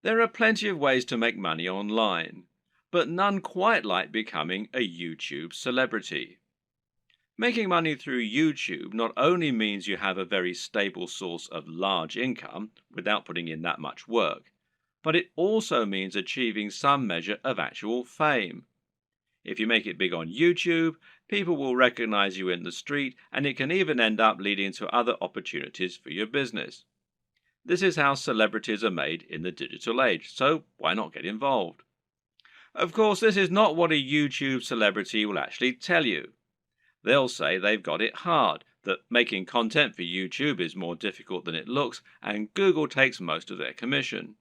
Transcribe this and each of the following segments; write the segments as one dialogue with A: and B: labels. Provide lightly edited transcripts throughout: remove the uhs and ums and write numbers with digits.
A: There are plenty of ways to make money online, but none quite like becoming a YouTube celebrity. Making money through YouTube not only means you have a very stable source of large income without putting in that much work, but it also means achieving some measure of actual fame. If you make it big on YouTube, people will recognize you in the street, and it can even end up leading to other opportunities for your business. This is how celebrities are made in the digital age, so why not get involved? Of course, this is not what a YouTube celebrity will actually tell you. They'll say they've got it hard, that making content for YouTube is more difficult than it looks, and Google takes most of their commission.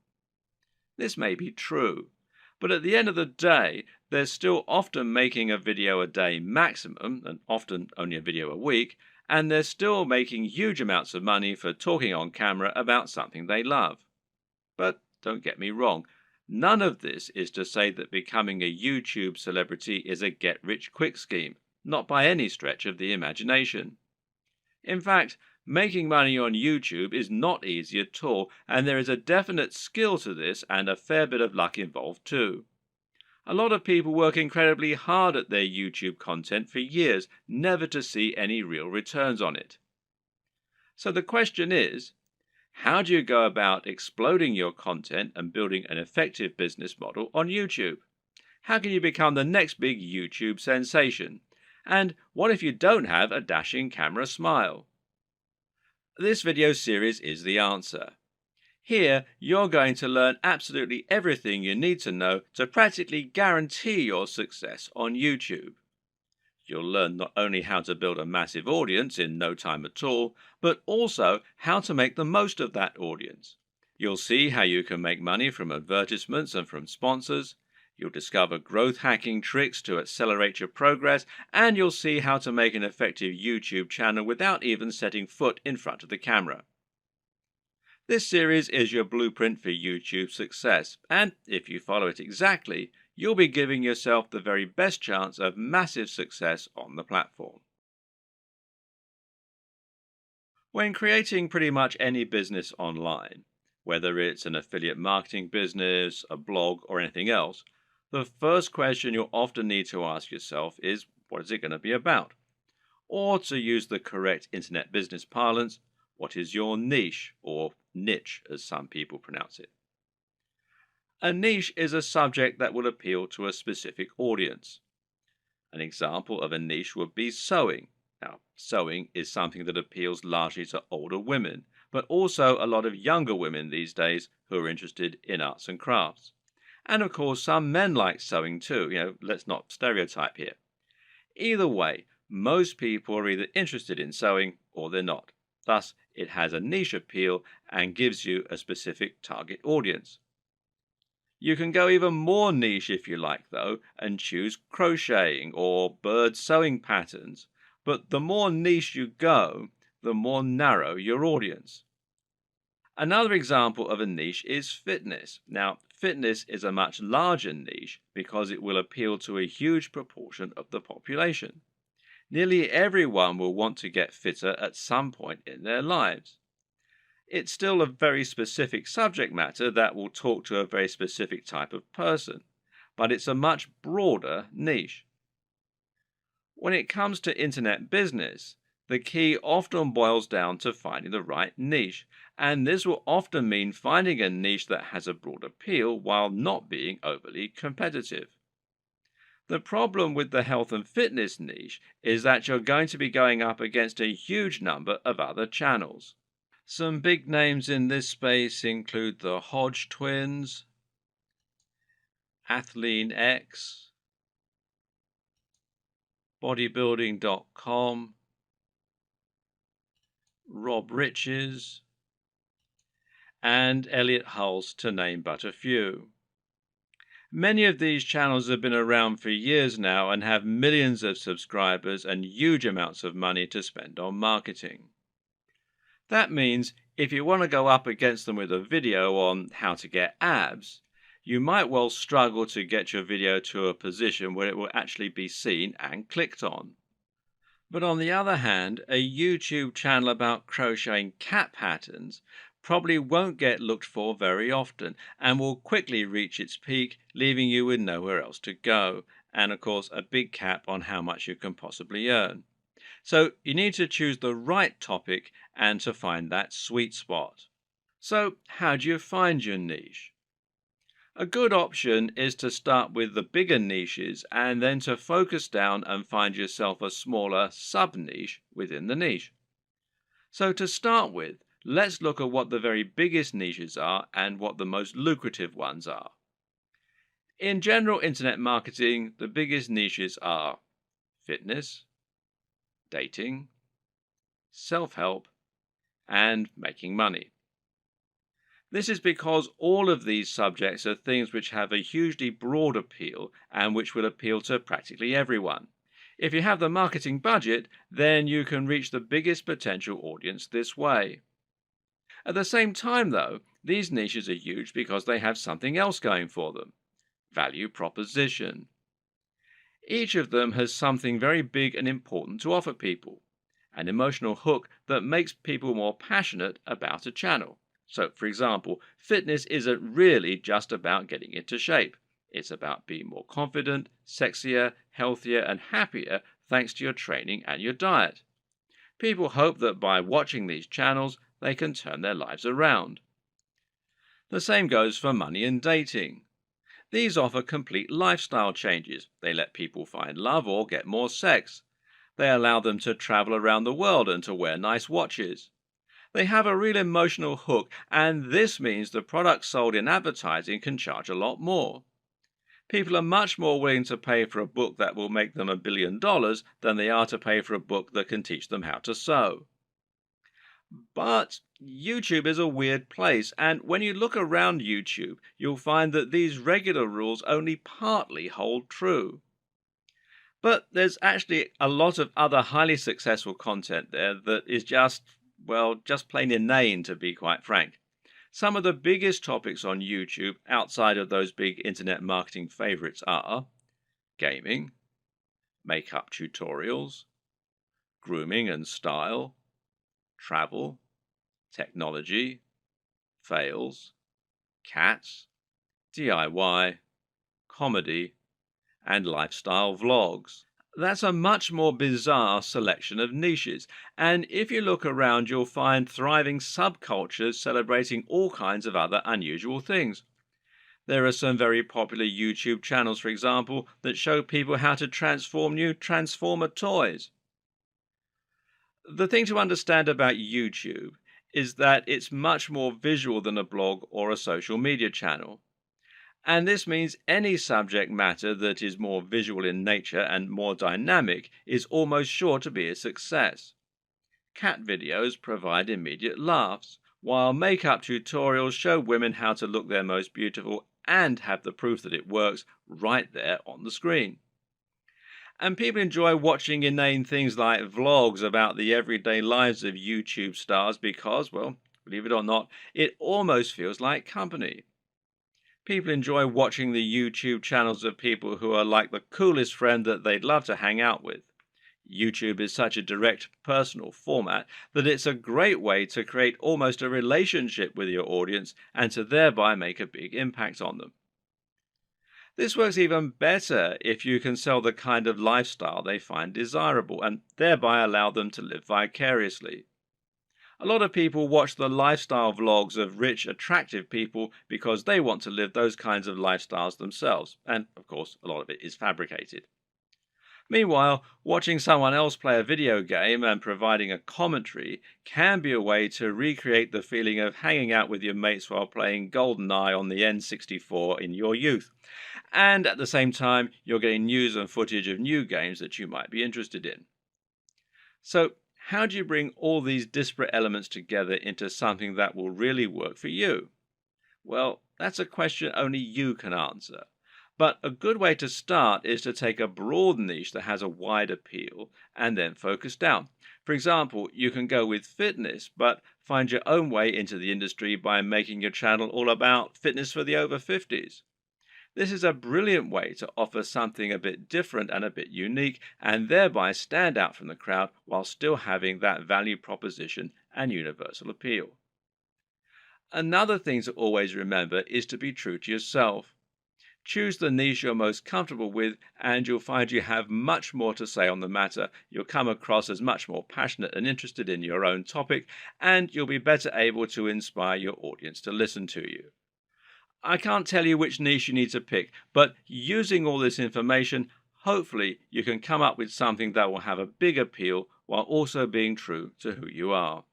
A: This may be true, but at the end of the day, they're still often making a video a day maximum, and often only a video a week, and they're still making huge amounts of money for talking on camera about something they love. But don't get me wrong, none of this is to say that becoming a YouTube celebrity is a get-rich-quick scheme, not by any stretch of the imagination. In fact, making money on YouTube is not easy at all, and there is a definite skill to this and a fair bit of luck involved too. A lot of people work incredibly hard at their YouTube content for years, never to see any real returns on it. So the question is, how do you go about exploding your content and building an effective business model on YouTube? How can you become the next big YouTube sensation? And what if you don't have a dashing camera smile? This video series is the answer. Here, you're going to learn absolutely everything you need to know to practically guarantee your success on YouTube. You'll learn not only how to build a massive audience in no time at all, but also how to make the most of that audience. You'll see how you can make money from advertisements and from sponsors. You'll discover growth hacking tricks to accelerate your progress, and you'll see how to make an effective YouTube channel without even setting foot in front of the camera. This series is your blueprint for YouTube success, and if you follow it exactly, you'll be giving yourself the very best chance of massive success on the platform. When creating pretty much any business online, whether it's an affiliate marketing business, a blog, or anything else, the first question you'll often need to ask yourself is, what is it going to be about? Or to use the correct internet business parlance, what is your niche, or niche as some people pronounce it? A niche is a subject that will appeal to a specific audience. An example of a niche would be sewing. Now, sewing is something that appeals largely to older women, but also a lot of younger women these days who are interested in arts and crafts. And of course, some men like sewing too. Let's not stereotype here. Either way, most people are either interested in sewing or they're not. Thus, it has a niche appeal and gives you a specific target audience. You can go even more niche if you like, though, and choose crocheting or bird sewing patterns. But the more niche you go, the more narrow your audience. Another example of a niche is fitness. Now, fitness is a much larger niche because it will appeal to a huge proportion of the population. Nearly everyone will want to get fitter at some point in their lives. It's still a very specific subject matter that will talk to a very specific type of person, but it's a much broader niche. When it comes to internet business, the key often boils down to finding the right niche, and this will often mean finding a niche that has a broad appeal while not being overly competitive. The problem with the health and fitness niche is that you're going to be going up against a huge number of other channels. Some big names in this space include the Hodge twins, Athlean X, bodybuilding.com, Rob Riches, and Elliot Hulse, to name but a few. Many of these channels have been around for years now and have millions of subscribers and huge amounts of money to spend on marketing. That means if you want to go up against them with a video on how to get abs, you might well struggle to get your video to a position where it will actually be seen and clicked on. But on the other hand, a YouTube channel about crocheting cat patterns probably won't get looked for very often and will quickly reach its peak, leaving you with nowhere else to go, and of course, a big cap on how much you can possibly earn. So, you need to choose the right topic and to find that sweet spot. So, how do you find your niche? A good option is to start with the bigger niches and then to focus down and find yourself a smaller sub niche within the niche. So, to start with, let's look at what the very biggest niches are and what the most lucrative ones are. In general internet marketing, the biggest niches are fitness, dating, self help, and making money. This is because all of these subjects are things which have a hugely broad appeal and which will appeal to practically everyone. If you have the marketing budget, then you can reach the biggest potential audience this way. At the same time, though, these niches are huge because they have something else going for them: value proposition. Each of them has something very big and important to offer people, an emotional hook that makes people more passionate about a channel. So, for example, fitness isn't really just about getting into shape. It's about being more confident, sexier, healthier, and happier thanks to your training and your diet. People hope that by watching these channels, they can turn their lives around. The same goes for money and dating. These offer complete lifestyle changes. They let people find love or get more sex. They allow them to travel around the world and to wear nice watches. They have a real emotional hook, and this means the products sold in advertising can charge a lot more. People are much more willing to pay for a book that will make them $1 billion than they are to pay for a book that can teach them how to sew. But YouTube is a weird place, and when you look around YouTube, you'll find that these regular rules only partly hold true. But there's actually a lot of other highly successful content there that is just, well, just plain inane, to be quite frank. Some of the biggest topics on YouTube outside of those big internet marketing favorites are gaming, makeup tutorials, grooming and style, travel, technology, fails, cats, DIY, comedy, and lifestyle vlogs. That's a much more bizarre selection of niches, and if you look around, you'll find thriving subcultures celebrating all kinds of other unusual things. There are some very popular YouTube channels, for example, that show people how to transform new Transformer toys. The thing to understand about YouTube is that it's much more visual than a blog or a social media channel. And this means any subject matter that is more visual in nature and more dynamic is almost sure to be a success. Cat videos provide immediate laughs, while makeup tutorials show women how to look their most beautiful and have the proof that it works right there on the screen. And people enjoy watching inane things like vlogs about the everyday lives of YouTube stars because, well, believe it or not, it almost feels like company. People enjoy watching the YouTube channels of people who are like the coolest friend that they'd love to hang out with. YouTube is such a direct, personal format that it's a great way to create almost a relationship with your audience and to thereby make a big impact on them. This works even better if you can sell the kind of lifestyle they find desirable and thereby allow them to live vicariously. A lot of people watch the lifestyle vlogs of rich, attractive people because they want to live those kinds of lifestyles themselves, and of course, a lot of it is fabricated. Meanwhile, watching someone else play a video game and providing a commentary can be a way to recreate the feeling of hanging out with your mates while playing GoldenEye on the N64 in your youth. And at the same time, you're getting news and footage of new games that you might be interested in. So, how do you bring all these disparate elements together into something that will really work for you? Well, that's a question only you can answer. But a good way to start is to take a broad niche that has a wide appeal and then focus down. For example, you can go with fitness, but find your own way into the industry by making your channel all about fitness for the over 50s. This is a brilliant way to offer something a bit different and a bit unique, and thereby stand out from the crowd while still having that value proposition and universal appeal. Another thing to always remember is to be true to yourself. Choose the niche you're most comfortable with, and you'll find you have much more to say on the matter. You'll come across as much more passionate and interested in your own topic, and you'll be better able to inspire your audience to listen to you. I can't tell you which niche you need to pick, but using all this information, hopefully you can come up with something that will have a big appeal while also being true to who you are.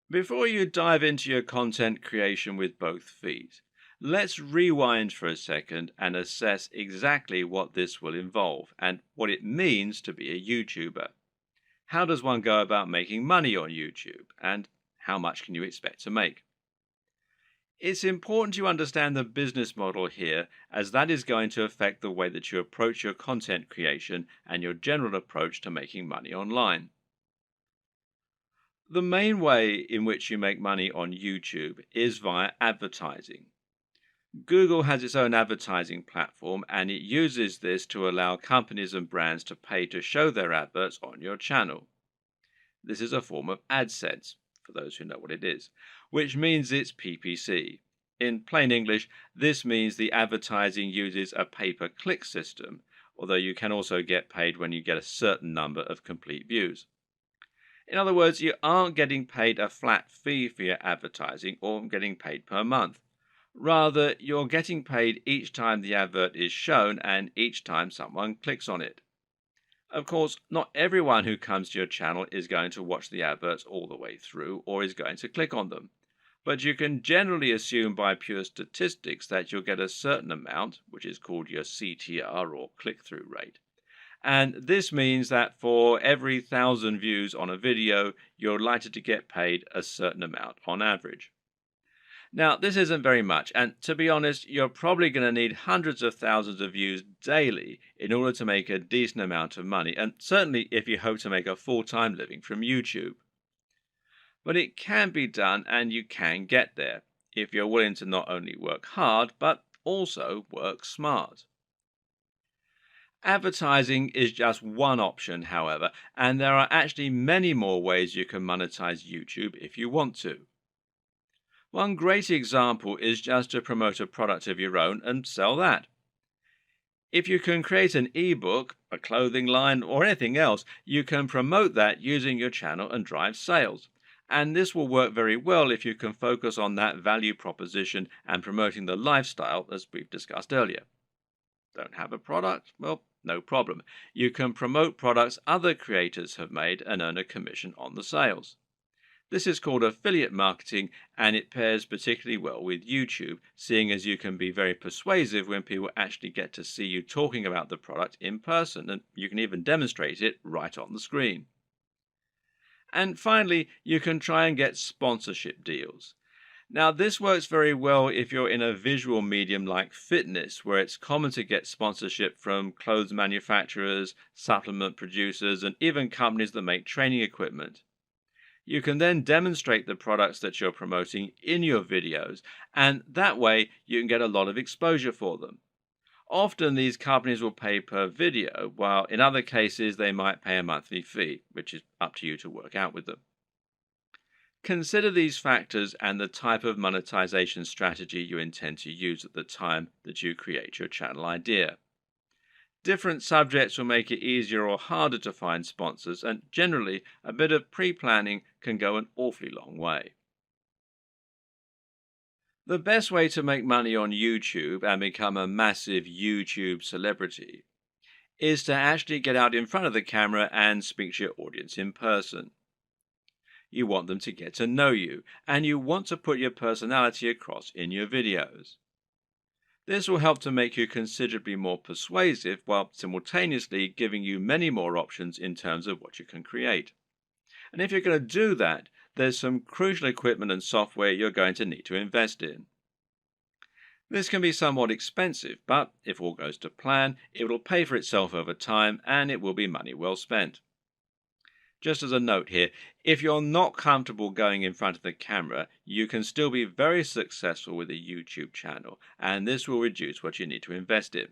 A: Before you dive into your content creation with both feet, let's rewind for a second and assess exactly what this will involve and what it means to be a YouTuber. How does one go about making money on YouTube, and how much can you expect to make? It's important you understand the business model here, as that is going to affect the way that you approach your content creation and your general approach to making money online. The main way in which you make money on YouTube is via advertising. Google has its own advertising platform, and it uses this to allow companies and brands to pay to show their adverts on your channel. This is a form of AdSense, for those who know what it is, which means it's PPC. In plain English, this means the advertising uses a pay-per-click system, although you can also get paid when you get a certain number of complete views. In other words, you aren't getting paid a flat fee for your advertising or getting paid per month. Rather, you're getting paid each time the advert is shown and each time someone clicks on it. Of course, not everyone who comes to your channel is going to watch the adverts all the way through or is going to click on them. But you can generally assume by pure statistics that you'll get a certain amount, which is called your CTR or click-through rate. And this means that for every 1,000 views on a video, you're likely to get paid a certain amount on average. Now, this isn't very much, and to be honest, you're probably going to need hundreds of thousands of views daily in order to make a decent amount of money, and certainly if you hope to make a full-time living from YouTube. But it can be done, and you can get there, if you're willing to not only work hard, but also work smart. Advertising is just one option, however, and there are actually many more ways you can monetize YouTube if you want to. One great example is just to promote a product of your own and sell that. If you can create an ebook, a clothing line, or anything else, you can promote that using your channel and drive sales. And this will work very well if you can focus on that value proposition and promoting the lifestyle as we've discussed earlier. Don't have a product? Well, no problem. You can promote products other creators have made and earn a commission on the sales. This is called affiliate marketing, and it pairs particularly well with YouTube, seeing as you can be very persuasive when people actually get to see you talking about the product in person, and you can even demonstrate it right on the screen. And finally, you can try and get sponsorship deals. Now, this works very well if you're in a visual medium like fitness, where it's common to get sponsorship from clothes manufacturers, supplement producers, and even companies that make training equipment. You can then demonstrate the products that you're promoting in your videos, and that way you can get a lot of exposure for them. Often these companies will pay per video, while in other cases they might pay a monthly fee, which is up to you to work out with them. Consider these factors and the type of monetization strategy you intend to use at the time that you create your channel idea. Different subjects will make it easier or harder to find sponsors, and generally, a bit of pre-planning can go an awfully long way. The best way to make money on YouTube and become a massive YouTube celebrity is to actually get out in front of the camera and speak to your audience in person. You want them to get to know you, and you want to put your personality across in your videos. This will help to make you considerably more persuasive while simultaneously giving you many more options in terms of what you can create. And if you're going to do that, there's some crucial equipment and software you're going to need to invest in. This can be somewhat expensive, but if all goes to plan, it will pay for itself over time and it will be money well spent. Just as a note here, if you're not comfortable going in front of the camera, you can still be very successful with a YouTube channel, and this will reduce what you need to invest in.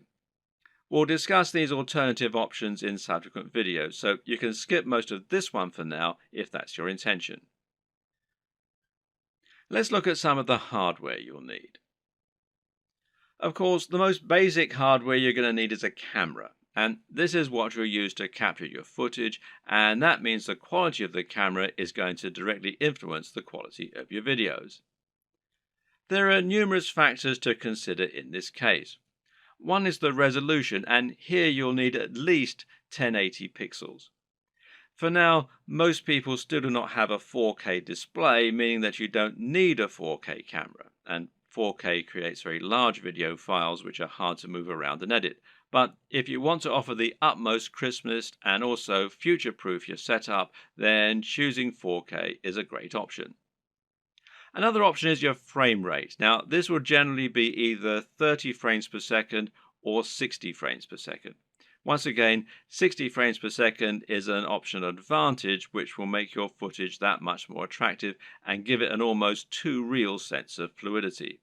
A: We'll discuss these alternative options in subsequent videos, so you can skip most of this one for now if that's your intention. Let's look at some of the hardware you'll need. Of course, the most basic hardware you're going to need is a camera, and this is what you'll use to capture your footage, and that means the quality of the camera is going to directly influence the quality of your videos. There are numerous factors to consider in this case. One is the resolution, and here you'll need at least 1080 pixels. For now, most people still do not have a 4K display, meaning that you don't need a 4K camera, and 4K creates very large video files which are hard to move around and edit. But if you want to offer the utmost crispness and also future-proof your setup, then choosing 4K is a great option. Another option is your frame rate. Now, this will generally be either 30 frames per second or 60 frames per second. Once again, 60 frames per second is an optional advantage which will make your footage that much more attractive and give it an almost too real sense of fluidity.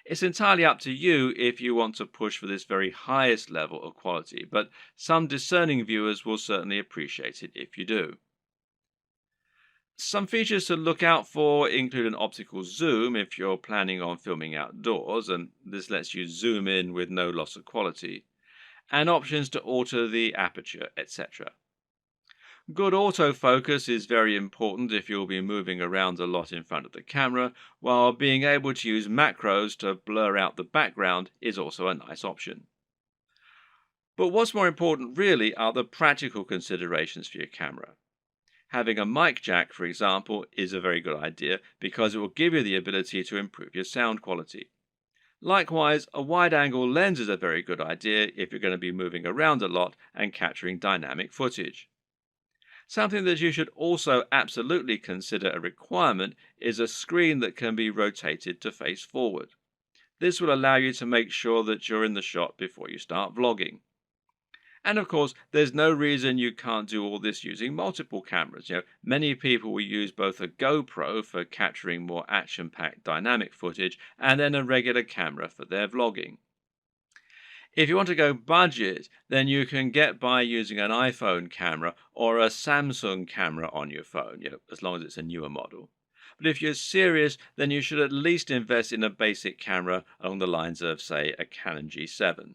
A: It's entirely up to you if you want to push for this very highest level of quality, but some discerning viewers will certainly appreciate it if you do. Some features to look out for include an optical zoom if you're planning on filming outdoors, and this lets you zoom in with no loss of quality, and options to alter the aperture, etc. Good autofocus is very important if you'll be moving around a lot in front of the camera, while being able to use macros to blur out the background is also a nice option. But what's more important really are the practical considerations for your camera. Having a mic jack, for example, is a very good idea because it will give you the ability to improve your sound quality. Likewise, a wide-angle lens is a very good idea if you're going to be moving around a lot and capturing dynamic footage. Something that you should also absolutely consider a requirement is a screen that can be rotated to face forward. This will allow you to make sure that you're in the shot before you start vlogging. And of course, there's no reason you can't do all this using multiple cameras. Many people will use both a GoPro for capturing more action-packed dynamic footage and then a regular camera for their vlogging. If you want to go budget, then you can get by using an iPhone camera or a Samsung camera on your phone, as long as it's a newer model. But if you're serious, then you should at least invest in a basic camera along the lines of, say, a Canon G7.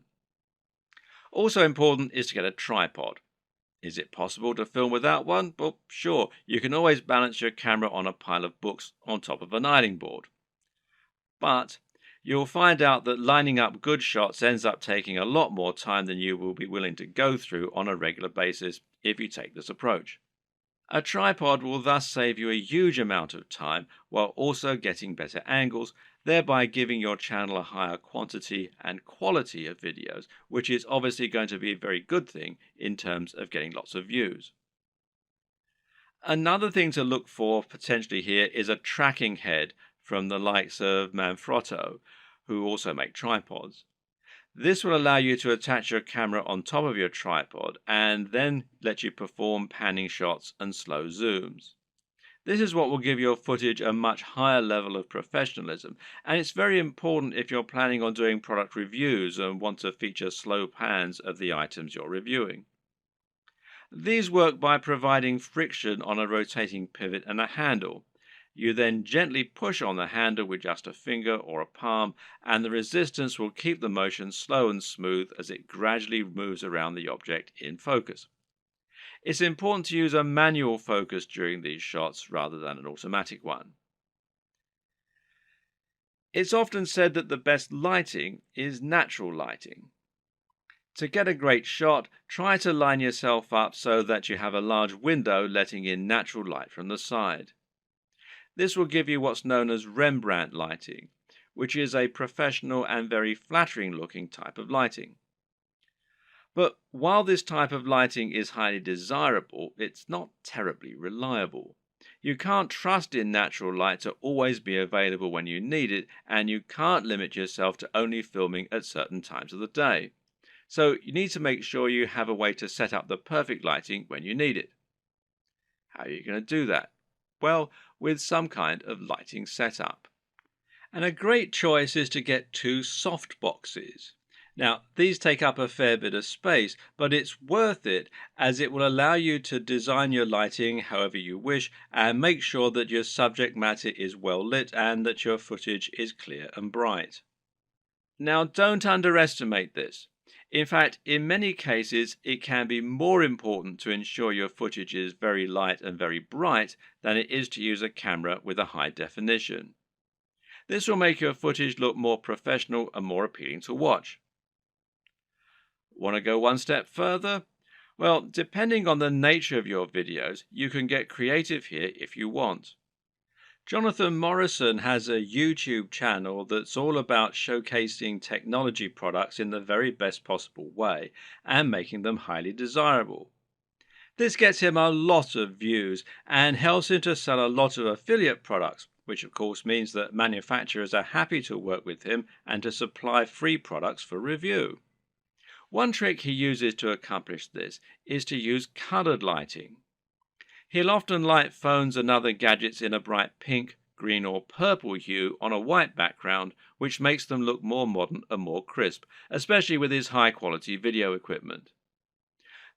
A: Also important is to get a tripod. Is it possible to film without one? Well, sure, you can always balance your camera on a pile of books on top of an ironing board. But you'll find out that lining up good shots ends up taking a lot more time than you will be willing to go through on a regular basis if you take this approach. A tripod will thus save you a huge amount of time while also getting better angles, thereby giving your channel a higher quantity and quality of videos, which is obviously going to be a very good thing in terms of getting lots of views. Another thing to look for potentially here is a tracking head from the likes of Manfrotto, who also make tripods. This will allow you to attach your camera on top of your tripod and then let you perform panning shots and slow zooms. This is what will give your footage a much higher level of professionalism, and it's very important if you're planning on doing product reviews and want to feature slow pans of the items you're reviewing. These work by providing friction on a rotating pivot and a handle. You then gently push on the handle with just a finger or a palm, and the resistance will keep the motion slow and smooth as it gradually moves around the object in focus. It's important to use a manual focus during these shots rather than an automatic one. It's often said that the best lighting is natural lighting. To get a great shot, try to line yourself up so that you have a large window letting in natural light from the side. This will give you what's known as Rembrandt lighting, which is a professional and very flattering looking type of lighting. But while this type of lighting is highly desirable, it's not terribly reliable. You can't trust in natural light to always be available when you need it, and you can't limit yourself to only filming at certain times of the day. So you need to make sure you have a way to set up the perfect lighting when you need it. How are you going to do that? Well, with some kind of lighting setup. And a great choice is to get two soft boxes. Now, these take up a fair bit of space, but it's worth it as it will allow you to design your lighting however you wish and make sure that your subject matter is well lit and that your footage is clear and bright. Now, don't underestimate this. In fact, in many cases, it can be more important to ensure your footage is very light and very bright than it is to use a camera with a high definition. This will make your footage look more professional and more appealing to watch. Want to go one step further? Well, depending on the nature of your videos, you can get creative here if you want. Jonathan Morrison has a YouTube channel that's all about showcasing technology products in the very best possible way and making them highly desirable. This gets him a lot of views and helps him to sell a lot of affiliate products, which of course means that manufacturers are happy to work with him and to supply free products for review. One trick he uses to accomplish this is to use colored lighting. He'll often light phones and other gadgets in a bright pink, green or purple hue on a white background, which makes them look more modern and more crisp, especially with his high-quality video equipment.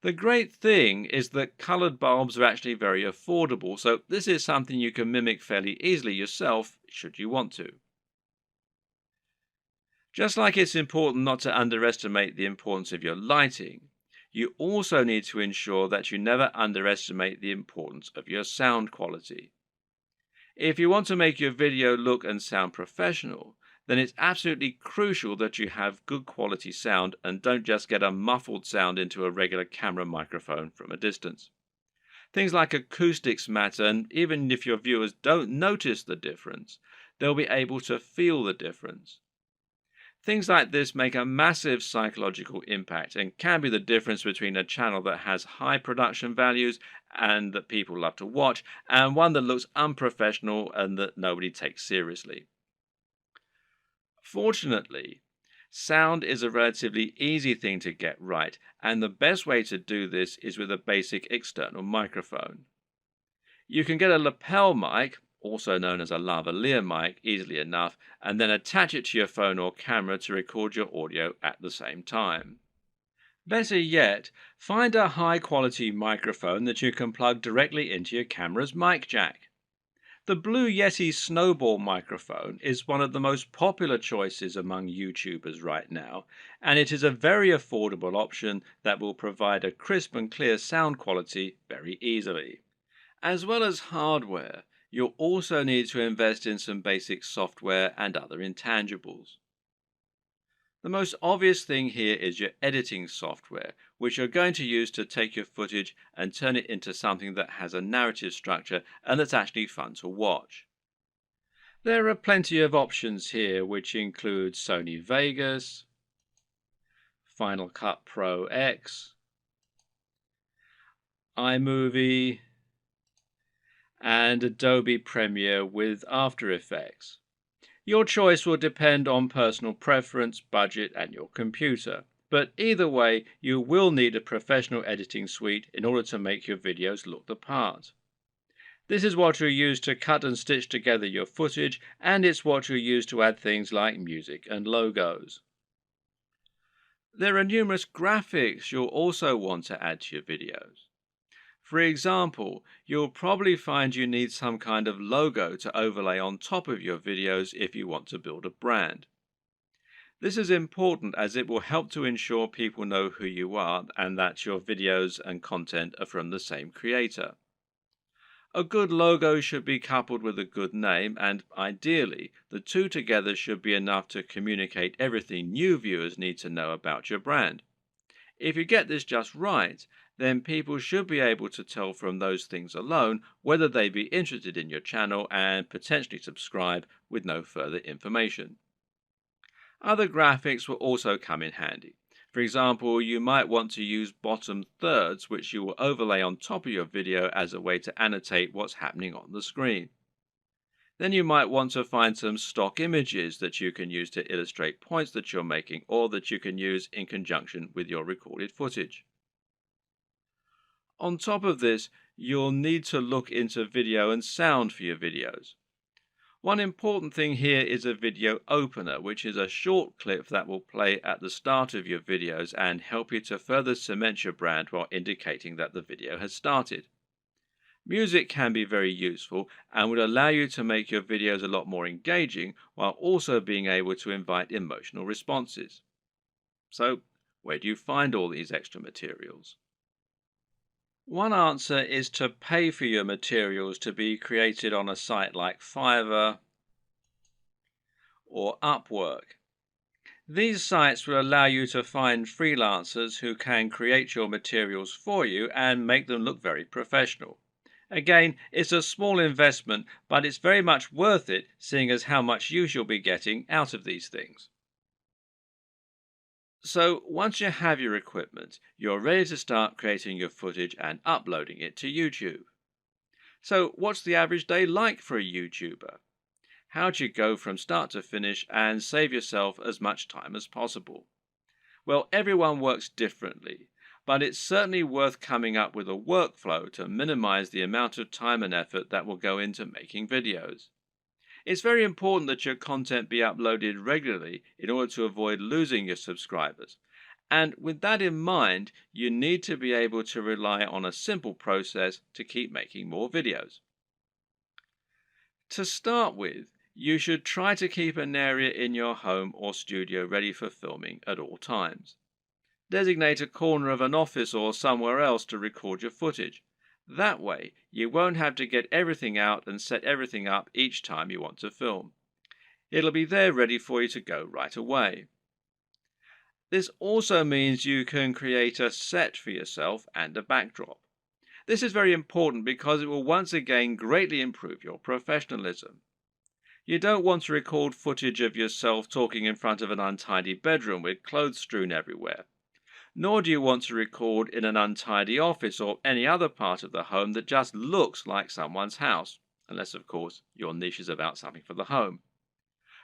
A: The great thing is that colored bulbs are actually very affordable, so this is something you can mimic fairly easily yourself, should you want to. Just like it's important not to underestimate the importance of your lighting, you also need to ensure that you never underestimate the importance of your sound quality. If you want to make your video look and sound professional, then it's absolutely crucial that you have good quality sound and don't just get a muffled sound into a regular camera microphone from a distance. Things like acoustics matter, and even if your viewers don't notice the difference, they'll be able to feel the difference. Things like this make a massive psychological impact and can be the difference between a channel that has high production values and that people love to watch, and one that looks unprofessional and that nobody takes seriously. Fortunately, sound is a relatively easy thing to get right, and the best way to do this is with a basic external microphone. You can get a lapel mic, also known as a lavalier mic, easily enough, and then attach it to your phone or camera to record your audio at the same time. Better yet, find a high-quality microphone that you can plug directly into your camera's mic jack. The Blue Yeti Snowball microphone is one of the most popular choices among YouTubers right now, and it is a very affordable option that will provide a crisp and clear sound quality very easily. As well as hardware, you'll also need to invest in some basic software and other intangibles. The most obvious thing here is your editing software, which you're going to use to take your footage and turn it into something that has a narrative structure and that's actually fun to watch. There are plenty of options here, which include Sony Vegas, Final Cut Pro X, iMovie, and Adobe Premiere with After Effects. Your choice will depend on personal preference, budget, and your computer. But either way, you will need a professional editing suite in order to make your videos look the part. This is what you'll use to cut and stitch together your footage, and it's what you'll use to add things like music and logos. There are numerous graphics you'll also want to add to your videos. For example, you'll probably find you need some kind of logo to overlay on top of your videos if you want to build a brand. This is important as it will help to ensure people know who you are and that your videos and content are from the same creator. A good logo should be coupled with a good name, and ideally, the two together should be enough to communicate everything new viewers need to know about your brand. If you get this just right, then people should be able to tell from those things alone whether they'd be interested in your channel and potentially subscribe with no further information. Other graphics will also come in handy. For example, you might want to use bottom thirds, which you will overlay on top of your video as a way to annotate what's happening on the screen. Then you might want to find some stock images that you can use to illustrate points that you're making or that you can use in conjunction with your recorded footage. On top of this, you'll need to look into video and sound for your videos. One important thing here is a video opener, which is a short clip that will play at the start of your videos and help you to further cement your brand while indicating that the video has started. Music can be very useful and would allow you to make your videos a lot more engaging while also being able to invite emotional responses. So, where do you find all these extra materials? One answer is to pay for your materials to be created on a site like Fiverr or Upwork. These sites will allow you to find freelancers who can create your materials for you and make them look very professional. Again, it's a small investment, but it's very much worth it, seeing as how much use you'll be getting out of these things. So, once you have your equipment, you're ready to start creating your footage and uploading it to YouTube. So, what's the average day like for a YouTuber? How do you go from start to finish and save yourself as much time as possible? Well, everyone works differently, but it's certainly worth coming up with a workflow to minimize the amount of time and effort that will go into making videos. It's very important that your content be uploaded regularly in order to avoid losing your subscribers. And with that in mind, you need to be able to rely on a simple process to keep making more videos. To start with, you should try to keep an area in your home or studio ready for filming at all times. Designate a corner of an office or somewhere else to record your footage. That way, you won't have to get everything out and set everything up each time you want to film. It'll be there ready for you to go right away. This also means you can create a set for yourself and a backdrop. This is very important because it will once again greatly improve your professionalism. You don't want to record footage of yourself talking in front of an untidy bedroom with clothes strewn everywhere. Nor do you want to record in an untidy office or any other part of the home that just looks like someone's house, unless, of course, your niche is about something for the home.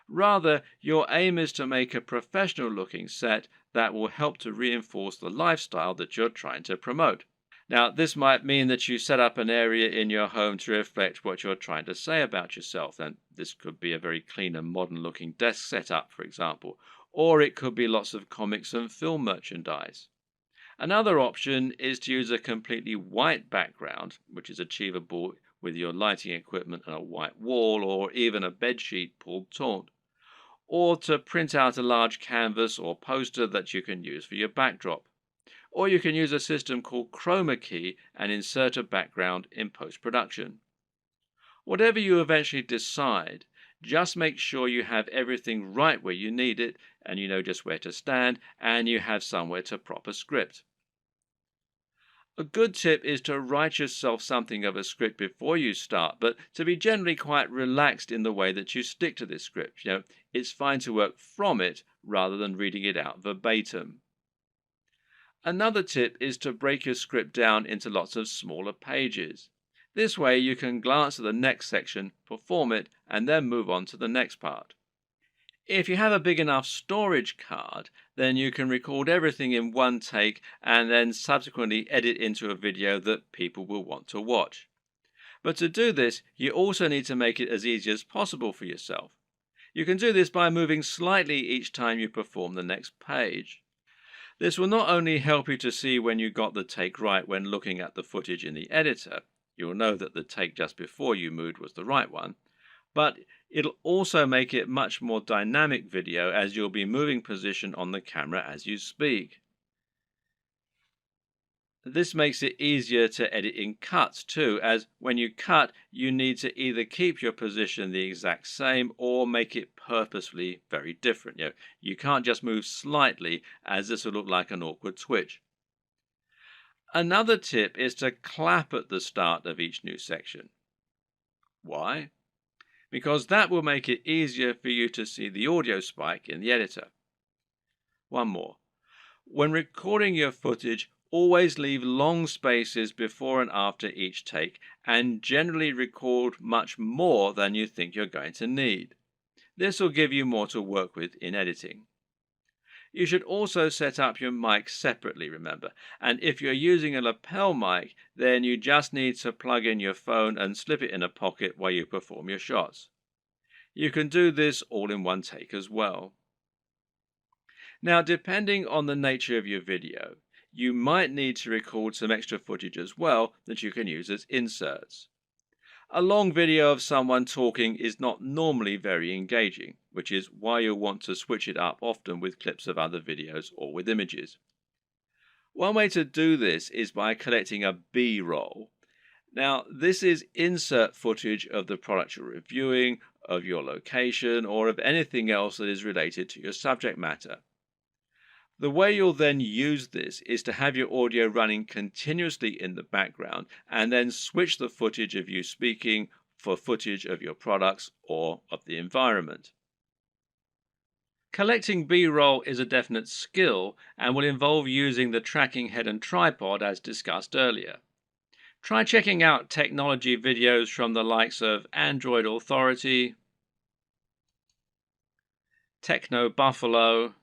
A: Rather, your aim is to make a professional-looking set that will help to reinforce the lifestyle that you're trying to promote. Now, this might mean that you set up an area in your home to reflect what you're trying to say about yourself, and this could be a very clean and modern-looking desk setup, for example, or it could be lots of comics and film merchandise. Another option is to use a completely white background, which is achievable with your lighting equipment and a white wall or even a bedsheet pulled taut, or to print out a large canvas or poster that you can use for your backdrop. Or you can use a system called chroma key and insert a background in post-production. Whatever you eventually decide, just make sure you have everything right where you need it, and you know just where to stand, and you have somewhere to prop a script. A good tip is to write yourself something of a script before you start, but to be generally quite relaxed in the way that you stick to this script. It's fine to work from it rather than reading it out verbatim. Another tip is to break your script down into lots of smaller pages. This way you can glance at the next section, perform it, and then move on to the next part. If you have a big enough storage card, then you can record everything in one take and then subsequently edit into a video that people will want to watch. But to do this, you also need to make it as easy as possible for yourself. You can do this by moving slightly each time you perform the next page. This will not only help you to see when you got the take right when looking at the footage in the editor, you'll know that the take just before you moved was the right one, but it'll also make it much more dynamic video as you'll be moving position on the camera as you speak. This makes it easier to edit in cuts too, as when you cut, you need to either keep your position the exact same or make it purposefully very different. You can't just move slightly, as this will look like an awkward twitch. Another tip is to clap at the start of each new section. Why? Because that will make it easier for you to see the audio spike in the editor. One more. When recording your footage, always leave long spaces before and after each take, and generally record much more than you think you're going to need. This will give you more to work with in editing. You should also set up your mic separately, remember, and if you're using a lapel mic, then you just need to plug in your phone and slip it in a pocket while you perform your shots. You can do this all in one take as well. Now, depending on the nature of your video, you might need to record some extra footage as well that you can use as inserts. A long video of someone talking is not normally very engaging, which is why you'll want to switch it up often with clips of other videos or with images. One way to do this is by collecting a B-roll. Now, this is insert footage of the product you're reviewing, of your location, or of anything else that is related to your subject matter. The way you'll then use this is to have your audio running continuously in the background and then switch the footage of you speaking for footage of your products or of the environment. Collecting B-roll is a definite skill and will involve using the tracking head and tripod as discussed earlier. Try checking out technology videos from the likes of Android Authority, Techno Buffalo,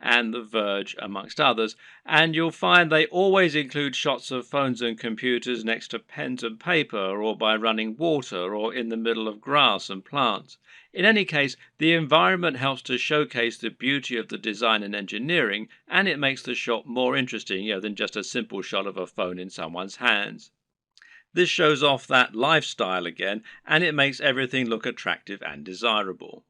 A: and The Verge, amongst others, and you'll find they always include shots of phones and computers next to pens and paper, or by running water, or in the middle of grass and plants. In any case, the environment helps to showcase the beauty of the design and engineering, and it makes the shot more interesting, than just a simple shot of a phone in someone's hands. This shows off that lifestyle again, and it makes everything look attractive and desirable.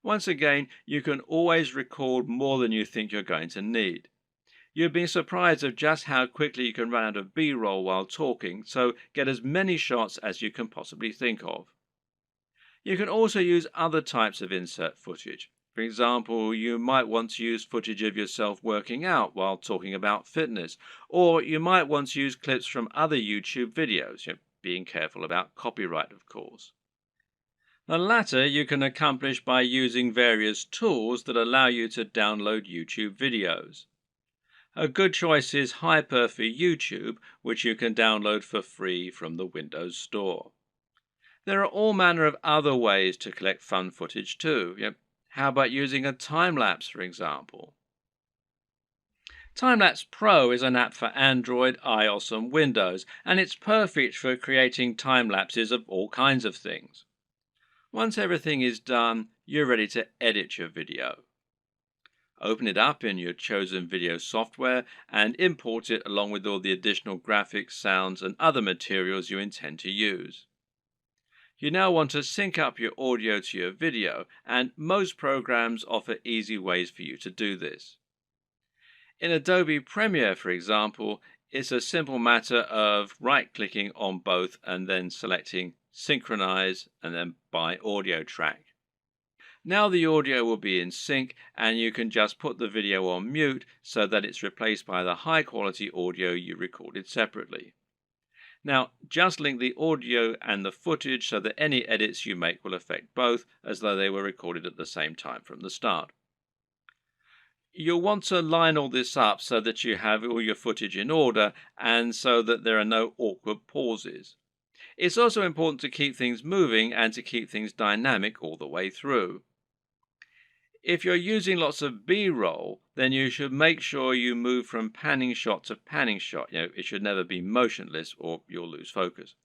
A: Once again, you can always record more than you think you're going to need. You'd be surprised of just how quickly you can run out of B-roll while talking, so get as many shots as you can possibly think of. You can also use other types of insert footage. For example, you might want to use footage of yourself working out while talking about fitness, or you might want to use clips from other YouTube videos, being careful about copyright, of course. The latter you can accomplish by using various tools that allow you to download YouTube videos. A good choice is Hyper for YouTube, which you can download for free from the Windows Store. There are all manner of other ways to collect fun footage too. How about using a time-lapse, for example? Time-lapse Pro is an app for Android, iOS and Windows, and it's perfect for creating time-lapses of all kinds of things. Once everything is done, you're ready to edit your video. Open it up in your chosen video software and import it along with all the additional graphics, sounds, and other materials you intend to use. You now want to sync up your audio to your video, and most programs offer easy ways for you to do this. In Adobe Premiere, for example, it's a simple matter of right-clicking on both and then selecting Synchronize and then by audio track. Now the audio will be in sync and you can just put the video on mute so that it's replaced by the high quality audio you recorded separately. Now just link the audio and the footage so that any edits you make will affect both as though they were recorded at the same time from the start. You'll want to line all this up so that you have all your footage in order and so that there are no awkward pauses. It's also important to keep things moving and to keep things dynamic all the way through. If you're using lots of B-roll, then you should make sure you move from panning shot to panning shot. It should never be motionless or you'll lose focus.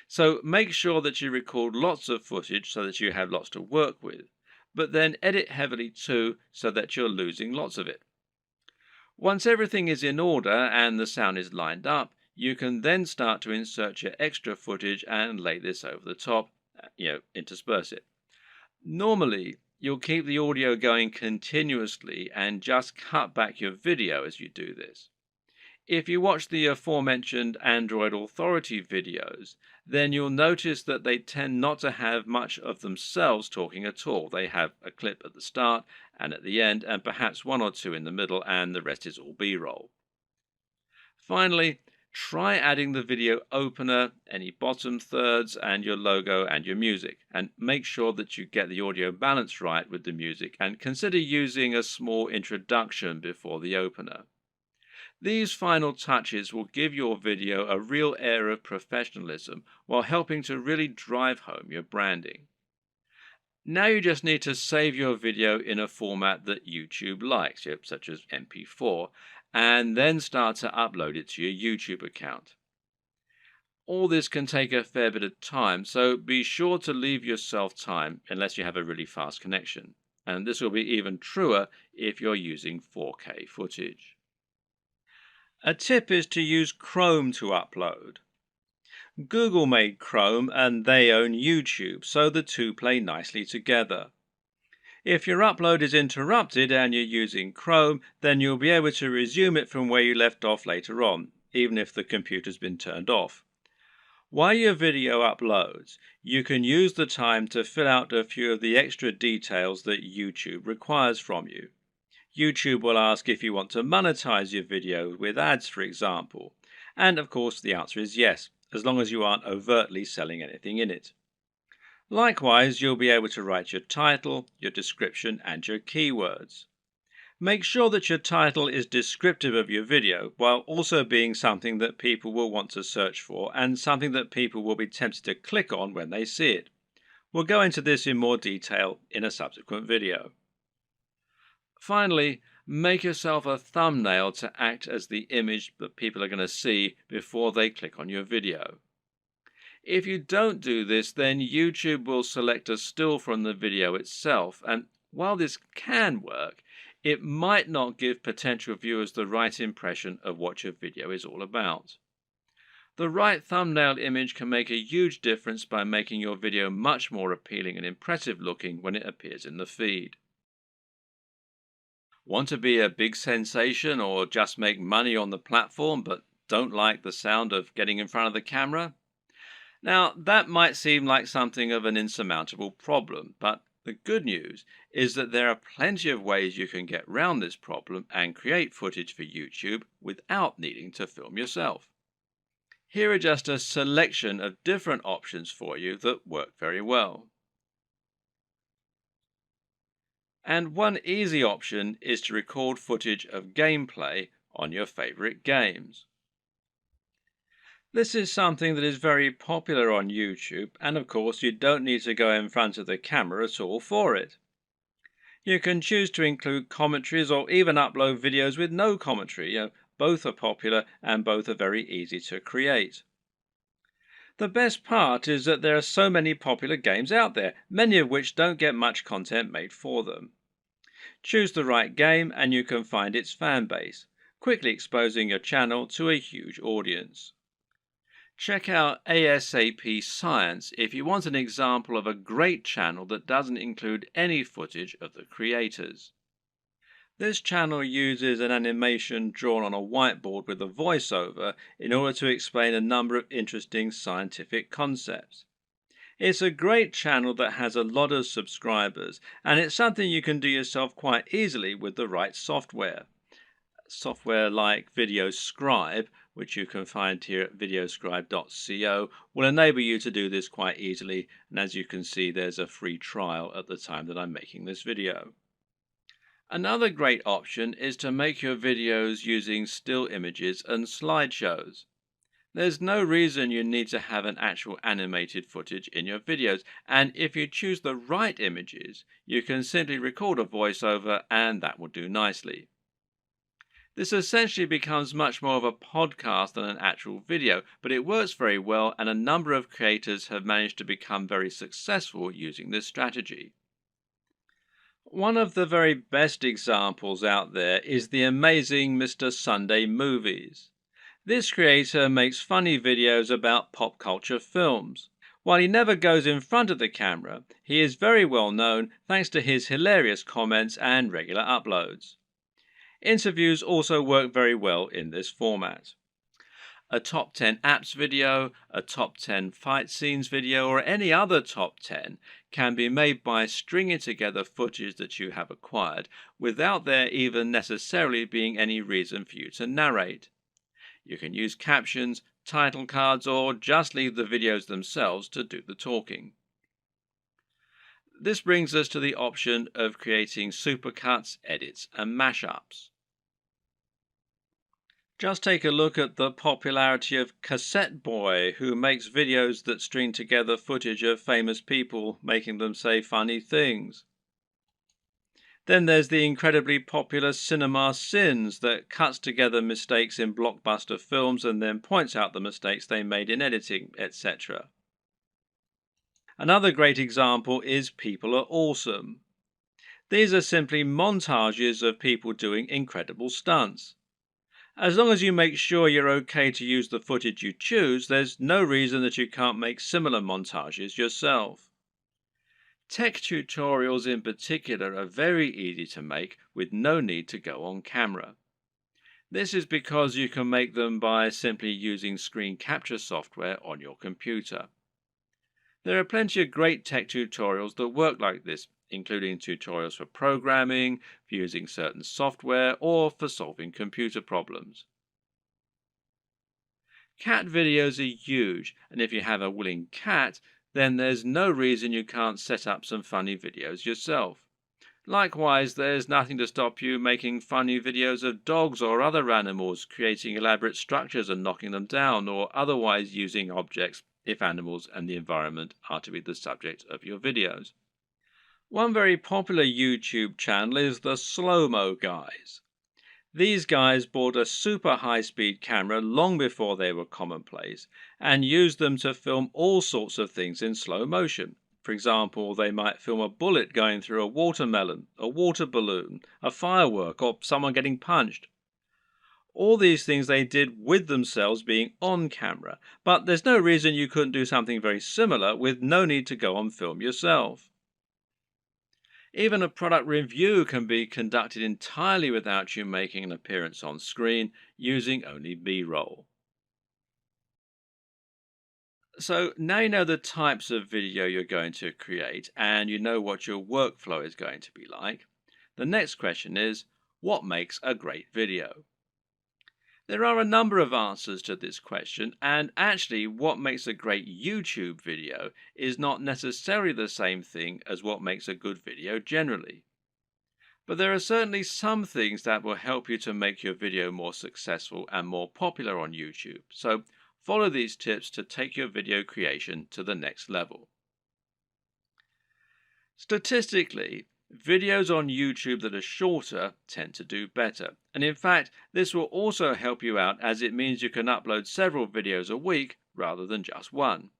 A: So make sure that you record lots of footage so that you have lots to work with, but then edit heavily too so that you're losing lots of it. Once everything is in order and the sound is lined up, you can then start to insert your extra footage and lay this over the top, intersperse it. Normally, you'll keep the audio going continuously and just cut back your video as you do this. If you watch the aforementioned Android Authority videos, then you'll notice that they tend not to have much of themselves talking at all. They have a clip at the start and at the end, and perhaps one or two in the middle, and the rest is all B-roll. Finally, try adding the video opener, any bottom thirds, and your logo and your music, and make sure that you get the audio balance right with the music, and consider using a small introduction before the opener. These final touches will give your video a real air of professionalism while helping to really drive home your branding. Now you just need to save your video in a format that YouTube likes, such as MP4, and then start to upload it to your YouTube account. All this can take a fair bit of time, so be sure to leave yourself time unless you have a really fast connection. And this will be even truer if you're using 4K footage. A tip is to use Chrome to upload. Google made Chrome and they own YouTube, so the two play nicely together. If your upload is interrupted and you're using Chrome, then you'll be able to resume it from where you left off later on, even if the computer's been turned off. While your video uploads, you can use the time to fill out a few of the extra details that YouTube requires from you. YouTube will ask if you want to monetize your video with ads, for example. And of course, the answer is yes, as long as you aren't overtly selling anything in it. Likewise, you'll be able to write your title, your description, and your keywords. Make sure that your title is descriptive of your video, while also being something that people will want to search for and something that people will be tempted to click on when they see it. We'll go into this in more detail in a subsequent video. Finally, make yourself a thumbnail to act as the image that people are going to see before they click on your video. If you don't do this, then YouTube will select a still from the video itself, and while this can work, it might not give potential viewers the right impression of what your video is all about. The right thumbnail image can make a huge difference by making your video much more appealing and impressive looking when it appears in the feed. Want to be a big sensation or just make money on the platform but don't like the sound of getting in front of the camera? Now, that might seem like something of an insurmountable problem, but the good news is that there are plenty of ways you can get around this problem and create footage for YouTube without needing to film yourself. Here are just a selection of different options for you that work very well. And one easy option is to record footage of gameplay on your favorite games. This is something that is very popular on YouTube, and of course you don't need to go in front of the camera at all for it. You can choose to include commentaries or even upload videos with no commentary. Both are popular and both are very easy to create. The best part is that there are so many popular games out there, many of which don't get much content made for them. Choose the right game and you can find its fan base, quickly exposing your channel to a huge audience. Check out ASAP Science if you want an example of a great channel that doesn't include any footage of the creators. This channel uses an animation drawn on a whiteboard with a voiceover in order to explain a number of interesting scientific concepts. It's a great channel that has a lot of subscribers, and it's something you can do yourself quite easily with the right software. Software like VideoScribe, which you can find here at videoscribe.co, will enable you to do this quite easily, and as you can see, there's a free trial at the time that I'm making this video. Another great option is to make your videos using still images and slideshows. There's no reason you need to have an actual animated footage in your videos, and if you choose the right images, you can simply record a voiceover and that will do nicely. This essentially becomes much more of a podcast than an actual video, but it works very well and a number of creators have managed to become very successful using this strategy. One of the very best examples out there is the amazing Mr. Sunday Movies. This creator makes funny videos about pop culture films. While he never goes in front of the camera, he is very well known thanks to his hilarious comments and regular uploads. Interviews also work very well in this format. A top 10 apps video, a top 10 fight scenes video, or any other top 10 can be made by stringing together footage that you have acquired without there even necessarily being any reason for you to narrate. You can use captions, title cards, or just leave the videos themselves to do the talking. This brings us to the option of creating supercuts, edits, and mashups. Just take a look at the popularity of Cassette Boy, who makes videos that string together footage of famous people making them say funny things. Then there's the incredibly popular Cinema Sins that cuts together mistakes in blockbuster films and then points out the mistakes they made in editing, etc. Another great example is People Are Awesome. These are simply montages of people doing incredible stunts. As long as you make sure you're okay to use the footage you choose, there's no reason that you can't make similar montages yourself. Tech tutorials in particular are very easy to make with no need to go on camera. This is because you can make them by simply using screen capture software on your computer. There are plenty of great tech tutorials that work like this, including tutorials for programming, for using certain software, or for solving computer problems. Cat videos are huge, and if you have a willing cat, then there's no reason you can't set up some funny videos yourself. Likewise, there's nothing to stop you making funny videos of dogs or other animals, creating elaborate structures and knocking them down, or otherwise using objects if animals and the environment are to be the subject of your videos. One very popular YouTube channel is the Slow-Mo Guys. These guys bought a super high-speed camera long before they were commonplace and used them to film all sorts of things in slow motion. For example, they might film a bullet going through a watermelon, a water balloon, a firework, or someone getting punched. All these things they did with themselves being on camera, but there's no reason you couldn't do something very similar with no need to go on film yourself. Even a product review can be conducted entirely without you making an appearance on screen, using only B-roll. So now you know the types of video you're going to create and you know what your workflow is going to be like. The next question is, what makes a great video? There are a number of answers to this question, and actually what makes a great YouTube video is not necessarily the same thing as what makes a good video generally. But there are certainly some things that will help you to make your video more successful and more popular on YouTube. So follow these tips to take your video creation to the next level. Statistically, videos on YouTube that are shorter tend to do better. And in fact, this will also help you out as it means you can upload several videos a week rather than just one.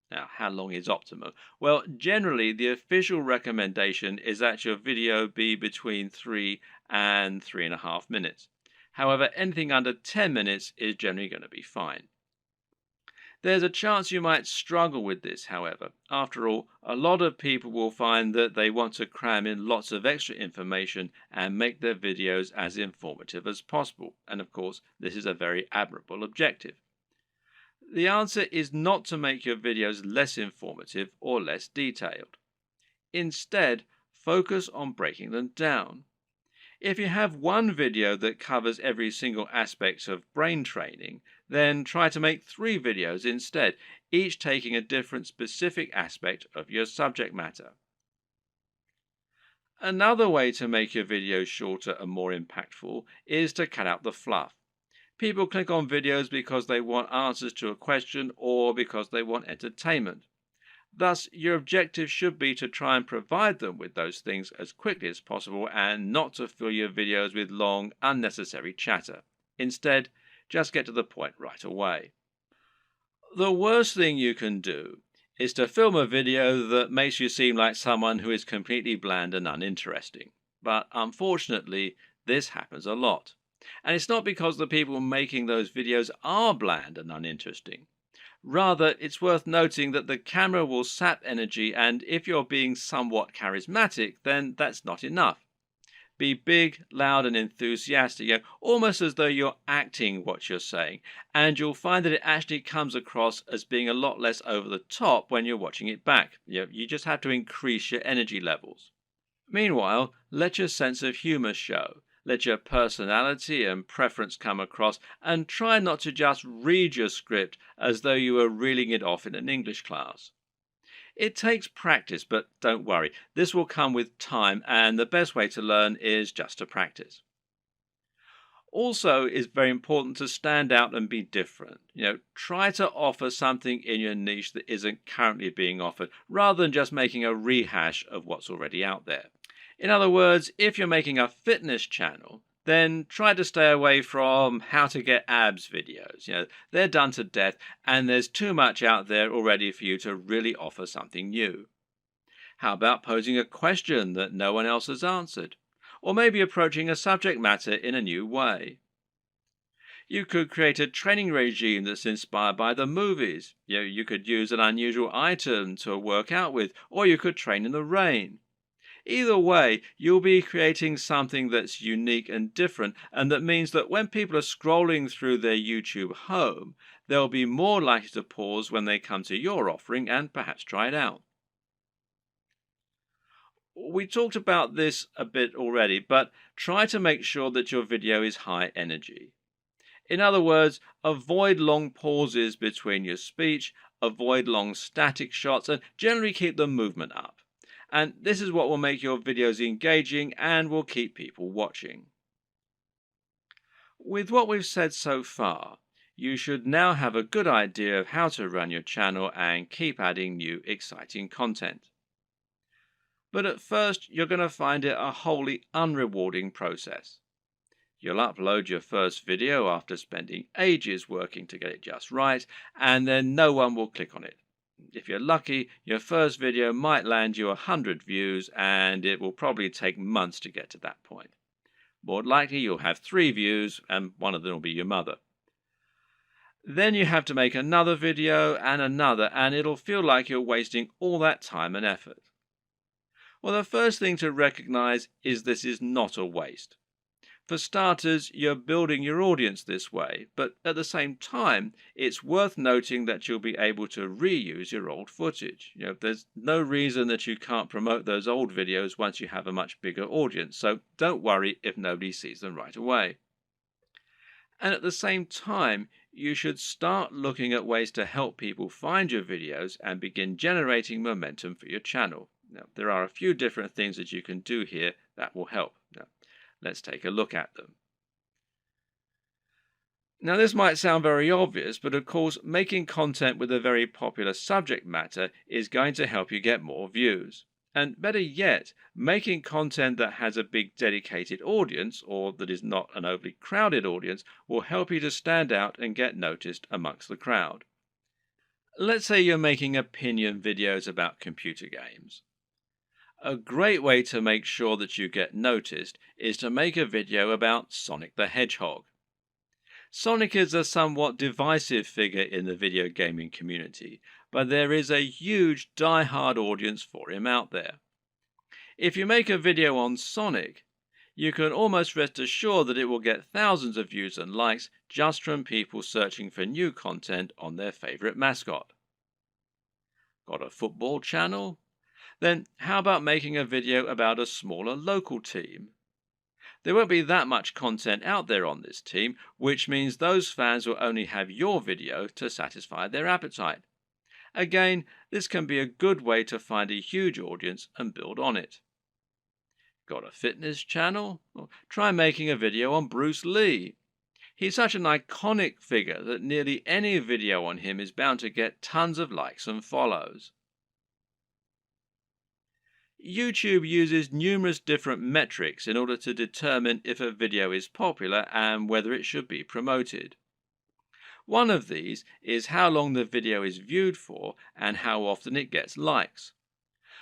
A: Now, how long is optimal? Well, generally, the official recommendation is that your video be between 3 and 3.5 minutes. However, anything under 10 minutes is generally going to be fine. There's a chance you might struggle with this, however. After all, a lot of people will find that they want to cram in lots of extra information and make their videos as informative as possible. And of course, this is a very admirable objective. The answer is not to make your videos less informative or less detailed. Instead, focus on breaking them down. If you have one video that covers every single aspect of brain training, then try to make 3 videos instead, each taking a different specific aspect of your subject matter. Another way to make your videos shorter and more impactful is to cut out the fluff. People click on videos because they want answers to a question or because they want entertainment. Thus, your objective should be to try and provide them with those things as quickly as possible and not to fill your videos with long, unnecessary chatter. Instead, just get to the point right away. The worst thing you can do is to film a video that makes you seem like someone who is completely bland and uninteresting. But unfortunately, this happens a lot. And it's not because the people making those videos are bland and uninteresting. Rather, it's worth noting that the camera will sap energy, and if you're being somewhat charismatic, then that's not enough. Be big, loud, and enthusiastic, almost as though you're acting what you're saying, and you'll find that it actually comes across as being a lot less over the top when you're watching it back. You just have to increase your energy levels. Meanwhile, let your sense of humor show. Let your personality and preference come across, and try not to just read your script as though you were reeling it off in an English class. It takes practice, but don't worry, this will come with time, and the best way to learn is just to practice. Also, it's very important to stand out and be different. Try to offer something in your niche that isn't currently being offered, rather than just making a rehash of what's already out there. In other words, if you're making a fitness channel, then try to stay away from how to get abs videos. They're done to death, and there's too much out there already for you to really offer something new. How about posing a question that no one else has answered? Or maybe approaching a subject matter in a new way. You could create a training regime that's inspired by the movies. You could use an unusual item to work out with, or you could train in the rain. Either way, you'll be creating something that's unique and different, and that means that when people are scrolling through their YouTube home, they'll be more likely to pause when they come to your offering and perhaps try it out. We talked about this a bit already, but try to make sure that your video is high energy. In other words, avoid long pauses between your speech, avoid long static shots, and generally keep the movement up. And this is what will make your videos engaging and will keep people watching. With what we've said so far, you should now have a good idea of how to run your channel and keep adding new exciting content. But at first, you're going to find it a wholly unrewarding process. You'll upload your first video after spending ages working to get it just right, and then no one will click on it. If you're lucky, your first video might land you 100 views, and it will probably take months to get to that point. More likely, you'll have 3 views, and one of them will be your mother. Then you have to make another video and another, and it'll feel like you're wasting all that time and effort. Well, the first thing to recognize is this is not a waste. For starters, you're building your audience this way, but at the same time, it's worth noting that you'll be able to reuse your old footage. There's no reason that you can't promote those old videos once you have a much bigger audience, so don't worry if nobody sees them right away. And at the same time, you should start looking at ways to help people find your videos and begin generating momentum for your channel. Now, there are a few different things that you can do here that will help. Let's take a look at them. Now, this might sound very obvious, but of course, making content with a very popular subject matter is going to help you get more views. And better yet, making content that has a big dedicated audience, or that is not an overly crowded audience, will help you to stand out and get noticed amongst the crowd. Let's say you're making opinion videos about computer games. A great way to make sure that you get noticed is to make a video about Sonic the Hedgehog. Sonic is a somewhat divisive figure in the video gaming community, but there is a huge die-hard audience for him out there. If you make a video on Sonic, you can almost rest assured that it will get thousands of views and likes just from people searching for new content on their favorite mascot. Got a football channel? Then how about making a video about a smaller local team? There won't be that much content out there on this team, which means those fans will only have your video to satisfy their appetite. Again, this can be a good way to find a huge audience and build on it. Got a fitness channel? Well, try making a video on Bruce Lee. He's such an iconic figure that nearly any video on him is bound to get tons of likes and follows. YouTube uses numerous different metrics in order to determine if a video is popular and whether it should be promoted. One of these is how long the video is viewed for and how often it gets likes.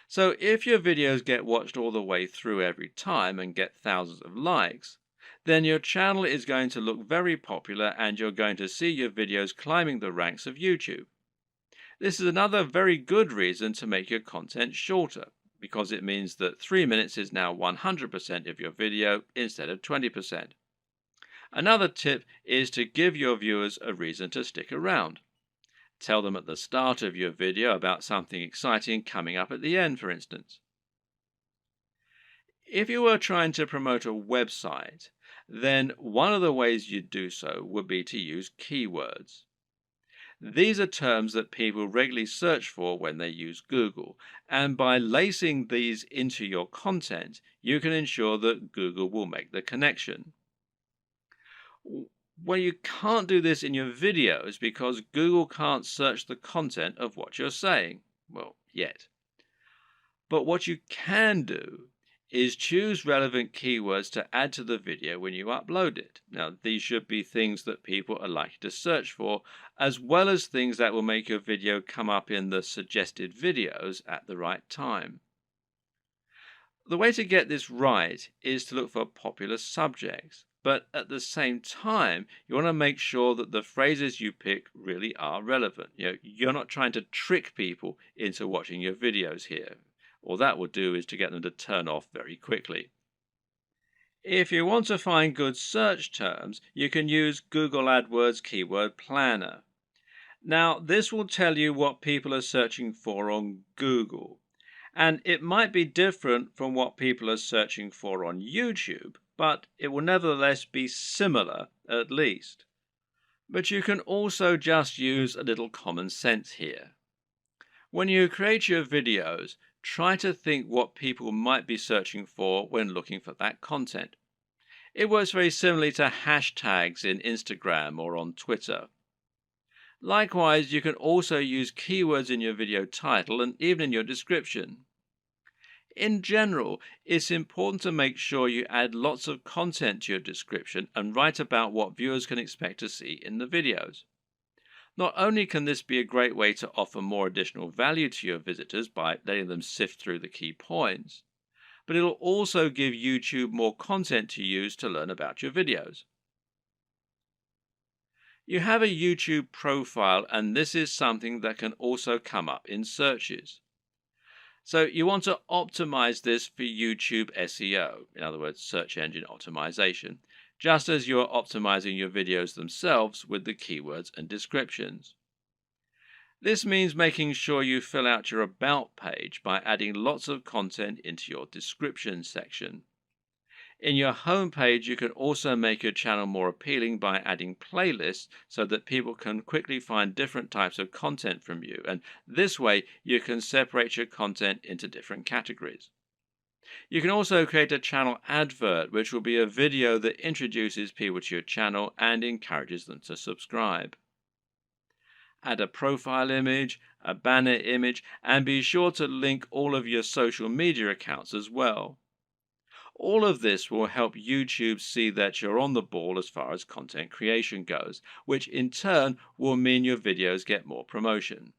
A: So if your videos get watched all the way through every time and get thousands of likes, then your channel is going to look very popular and you're going to see your videos climbing the ranks of YouTube. This is another very good reason to make your content shorter, because it means that 3 minutes is now 100% of your video instead of 20%. Another tip is to give your viewers a reason to stick around. Tell them at the start of your video about something exciting coming up at the end, for instance. If you were trying to promote a website, then one of the ways you'd do so would be to use keywords. These are terms that people regularly search for when they use Google, and by lacing these into your content, you can ensure that Google will make the connection. Well, you can't do this in your videos because Google can't search the content of what you're saying. Well, yet. But what you can do is choose relevant keywords to add to the video when you upload it. Now, these should be things that people are likely to search for, as well as things that will make your video come up in the suggested videos at the right time. The way to get this right is to look for popular subjects, but at the same time, you want to make sure that the phrases you pick really are relevant. You're not trying to trick people into watching your videos here. All that will do is to get them to turn off very quickly. If you want to find good search terms, you can use Google AdWords Keyword Planner. Now, this will tell you what people are searching for on Google, and it might be different from what people are searching for on YouTube, but it will nevertheless be similar at least. But you can also just use a little common sense here. When you create your videos, try to think what people might be searching for when looking for that content. It works very similarly to hashtags in Instagram or on Twitter. Likewise, you can also use keywords in your video title and even in your description. In general, it's important to make sure you add lots of content to your description and write about what viewers can expect to see in the videos. Not only can this be a great way to offer more additional value to your visitors by letting them sift through the key points, but it'll also give YouTube more content to use to learn about your videos. You have a YouTube profile, and this is something that can also come up in searches. So you want to optimize this for YouTube SEO, in other words, search engine optimization, just as you're optimizing your videos themselves with the keywords and descriptions. This means making sure you fill out your About page by adding lots of content into your description section. In your home page, you can also make your channel more appealing by adding playlists so that people can quickly find different types of content from you, and this way you can separate your content into different categories. You can also create a channel advert, which will be a video that introduces people to your channel and encourages them to subscribe. Add a profile image, a banner image, and be sure to link all of your social media accounts as well. All of this will help YouTube see that you're on the ball as far as content creation goes, which in turn will mean your videos get more promotion.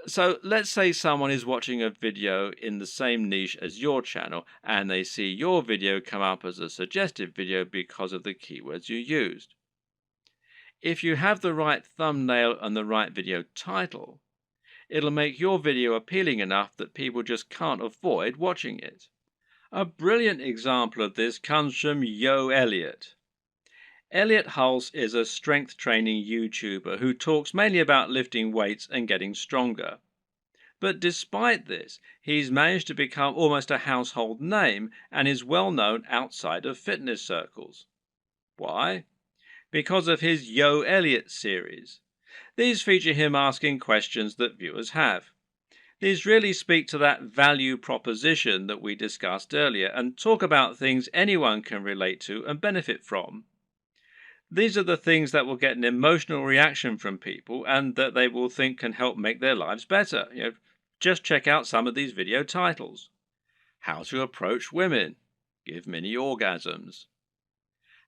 A: So let's say someone is watching a video in the same niche as your channel and they see your video come up as a suggested video because of the keywords you used. If you have the right thumbnail and the right video title, it'll make your video appealing enough that people just can't avoid watching it. A brilliant example of this comes from Yo Elliott. Elliott Hulse is a strength training YouTuber who talks mainly about lifting weights and getting stronger. But despite this, he's managed to become almost a household name and is well known outside of fitness circles. Why? Because of his Yo Elliott series. These feature him asking questions that viewers have. These really speak to that value proposition that we discussed earlier and talk about things anyone can relate to and benefit from. These are the things that will get an emotional reaction from people and that they will think can help make their lives better. Just check out some of these video titles. How to approach women. Give mini orgasms.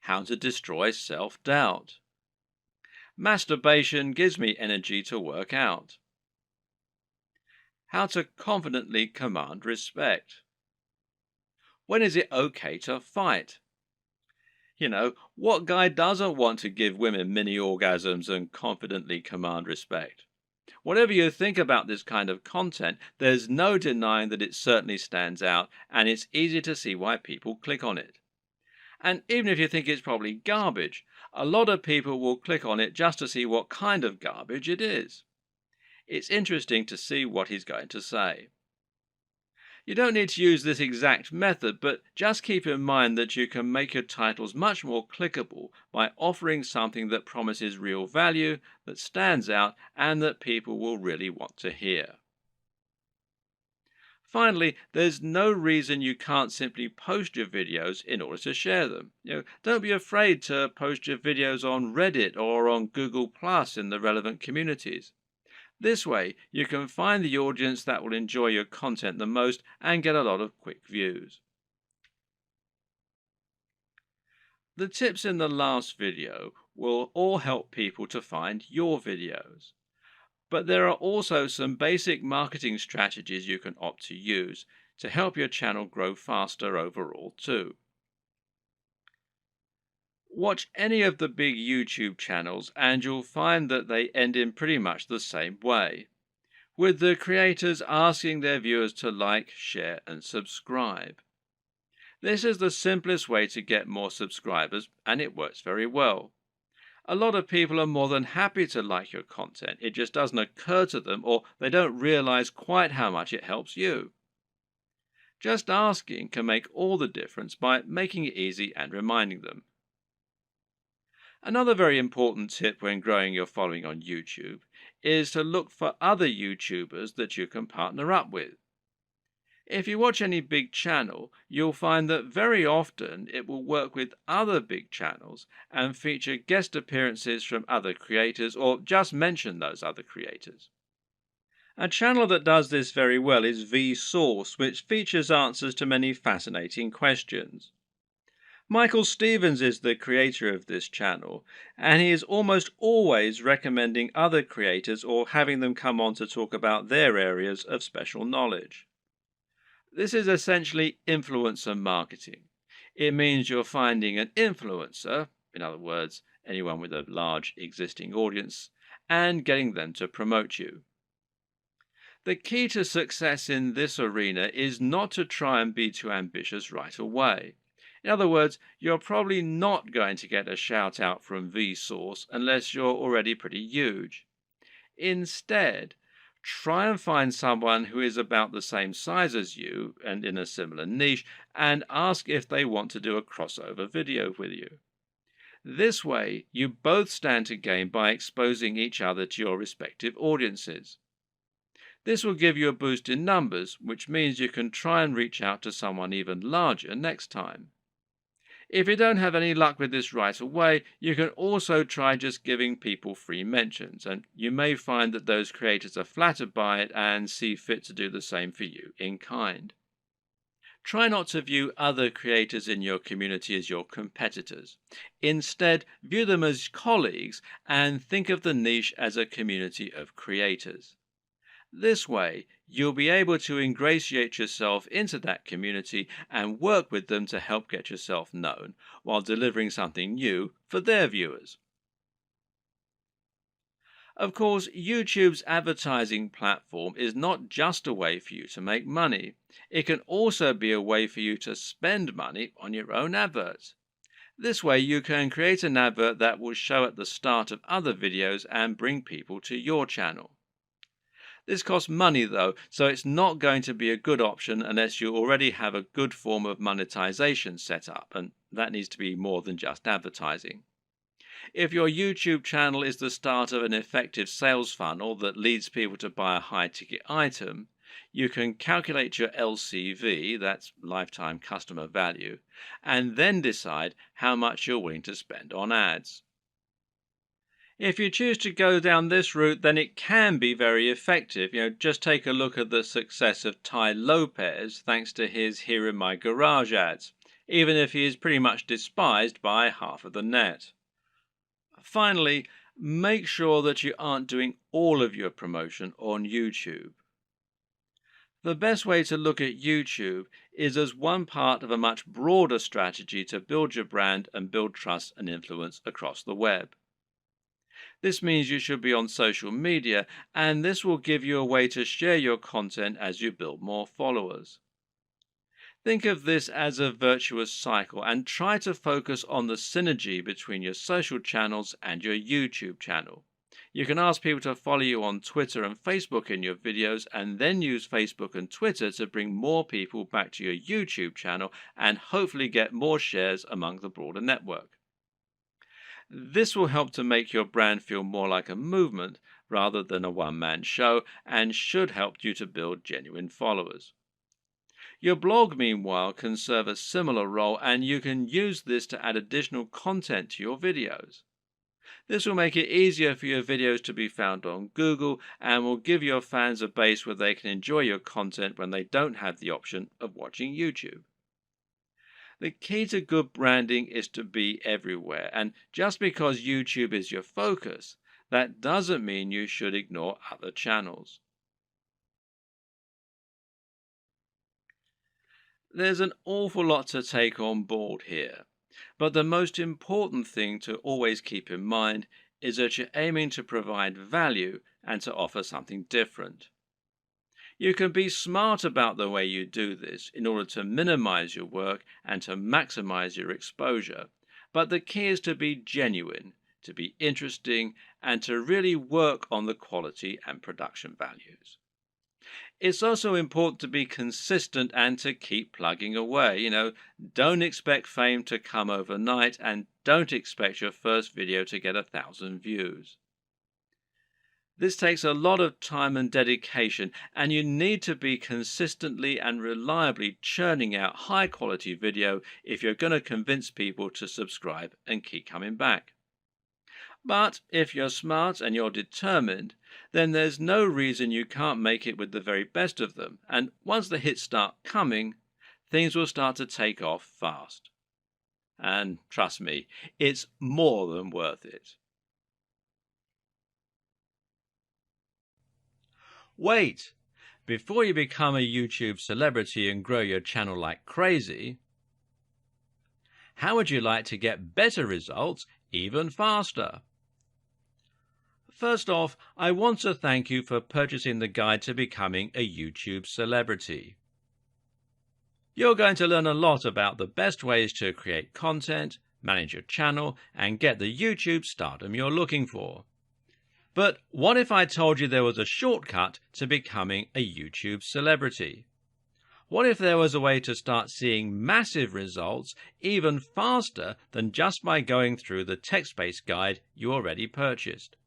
A: How to destroy self-doubt. Masturbation gives me energy to work out. How to confidently command respect. When is it okay to fight? What guy doesn't want to give women mini orgasms and confidently command respect? Whatever you think about this kind of content, there's no denying that it certainly stands out, and it's easy to see why people click on it. And even if you think it's probably garbage, a lot of people will click on it just to see what kind of garbage it is. It's interesting to see what he's going to say. You don't need to use this exact method, but just keep in mind that you can make your titles much more clickable by offering something that promises real value, that stands out, and that people will really want to hear. Finally, there's no reason you can't simply post your videos in order to share them. Don't be afraid to post your videos on Reddit or on Google Plus in the relevant communities. This way, you can find the audience that will enjoy your content the most and get a lot of quick views. The tips in the last video will all help people to find your videos. But there are also some basic marketing strategies you can opt to use to help your channel grow faster overall too. Watch any of the big YouTube channels and you'll find that they end in pretty much the same way, with the creators asking their viewers to like, share, and subscribe. This is the simplest way to get more subscribers, and it works very well. A lot of people are more than happy to like your content. It just doesn't occur to them, or they don't realize quite how much it helps you. Just asking can make all the difference by making it easy and reminding them. Another very important tip when growing your following on YouTube is to look for other YouTubers that you can partner up with. If you watch any big channel, you'll find that very often it will work with other big channels and feature guest appearances from other creators or just mention those other creators. A channel that does this very well is Vsauce, which features answers to many fascinating questions. Michael Stevens is the creator of this channel, and he is almost always recommending other creators or having them come on to talk about their areas of special knowledge. This is essentially influencer marketing. It means you're finding an influencer, in other words, anyone with a large existing audience, and getting them to promote you. The key to success in this arena is not to try and be too ambitious right away. In other words, you're probably not going to get a shout out from Vsauce unless you're already pretty huge. Instead, try and find someone who is about the same size as you and in a similar niche and ask if they want to do a crossover video with you. This way, you both stand to gain by exposing each other to your respective audiences. This will give you a boost in numbers, which means you can try and reach out to someone even larger next time. If you don't have any luck with this right away, you can also try just giving people free mentions, and you may find that those creators are flattered by it and see fit to do the same for you in kind. Try not to view other creators in your community as your competitors. Instead, view them as colleagues and think of the niche as a community of creators. This way, you'll be able to ingratiate yourself into that community and work with them to help get yourself known while delivering something new for their viewers. Of course, YouTube's advertising platform is not just a way for you to make money. It can also be a way for you to spend money on your own adverts. This way, you can create an advert that will show at the start of other videos and bring people to your channel. This costs money though, so it's not going to be a good option unless you already have a good form of monetization set up, and that needs to be more than just advertising. If your YouTube channel is the start of an effective sales funnel that leads people to buy a high-ticket item, you can calculate your LCV, that's lifetime customer value, and then decide how much you're willing to spend on ads. If you choose to go down this route, then it can be very effective. Just take a look at the success of Tai Lopez thanks to his Here in My Garage ads, even if he is pretty much despised by half of the net. Finally, make sure that you aren't doing all of your promotion on YouTube. The best way to look at YouTube is as one part of a much broader strategy to build your brand and build trust and influence across the web. This means you should be on social media, and this will give you a way to share your content as you build more followers. Think of this as a virtuous cycle and try to focus on the synergy between your social channels and your YouTube channel. You can ask people to follow you on Twitter and Facebook in your videos, and then use Facebook and Twitter to bring more people back to your YouTube channel and hopefully get more shares among the broader network. This will help to make your brand feel more like a movement rather than a one-man show, and should help you to build genuine followers. Your blog, meanwhile, can serve a similar role, and you can use this to add additional content to your videos. This will make it easier for your videos to be found on Google and will give your fans a base where they can enjoy your content when they don't have the option of watching YouTube. The key to good branding is to be everywhere, and just because YouTube is your focus, that doesn't mean you should ignore other channels. There's an awful lot to take on board here, but the most important thing to always keep in mind is that you're aiming to provide value and to offer something different. You can be smart about the way you do this in order to minimize your work and to maximize your exposure, but the key is to be genuine, to be interesting, and to really work on the quality and production values. It's also important to be consistent and to keep plugging away. Don't expect fame to come overnight and don't expect your first video to get 1,000 views. This takes a lot of time and dedication, and you need to be consistently and reliably churning out high quality video if you're going to convince people to subscribe and keep coming back. But if you're smart and you're determined, then there's no reason you can't make it with the very best of them, and once the hits start coming, things will start to take off fast. And trust me, it's more than worth it. Wait! Before you become a YouTube celebrity and grow your channel like crazy, how would you like to get better results even faster? First off, I want to thank you for purchasing the guide to becoming a YouTube celebrity. You're going to learn a lot about the best ways to create content, manage your channel, and get the YouTube stardom you're looking for. But what if I told you there was a shortcut to becoming a YouTube celebrity? What if there was a way to start seeing massive results even faster than just by going through the text-based guide you already purchased?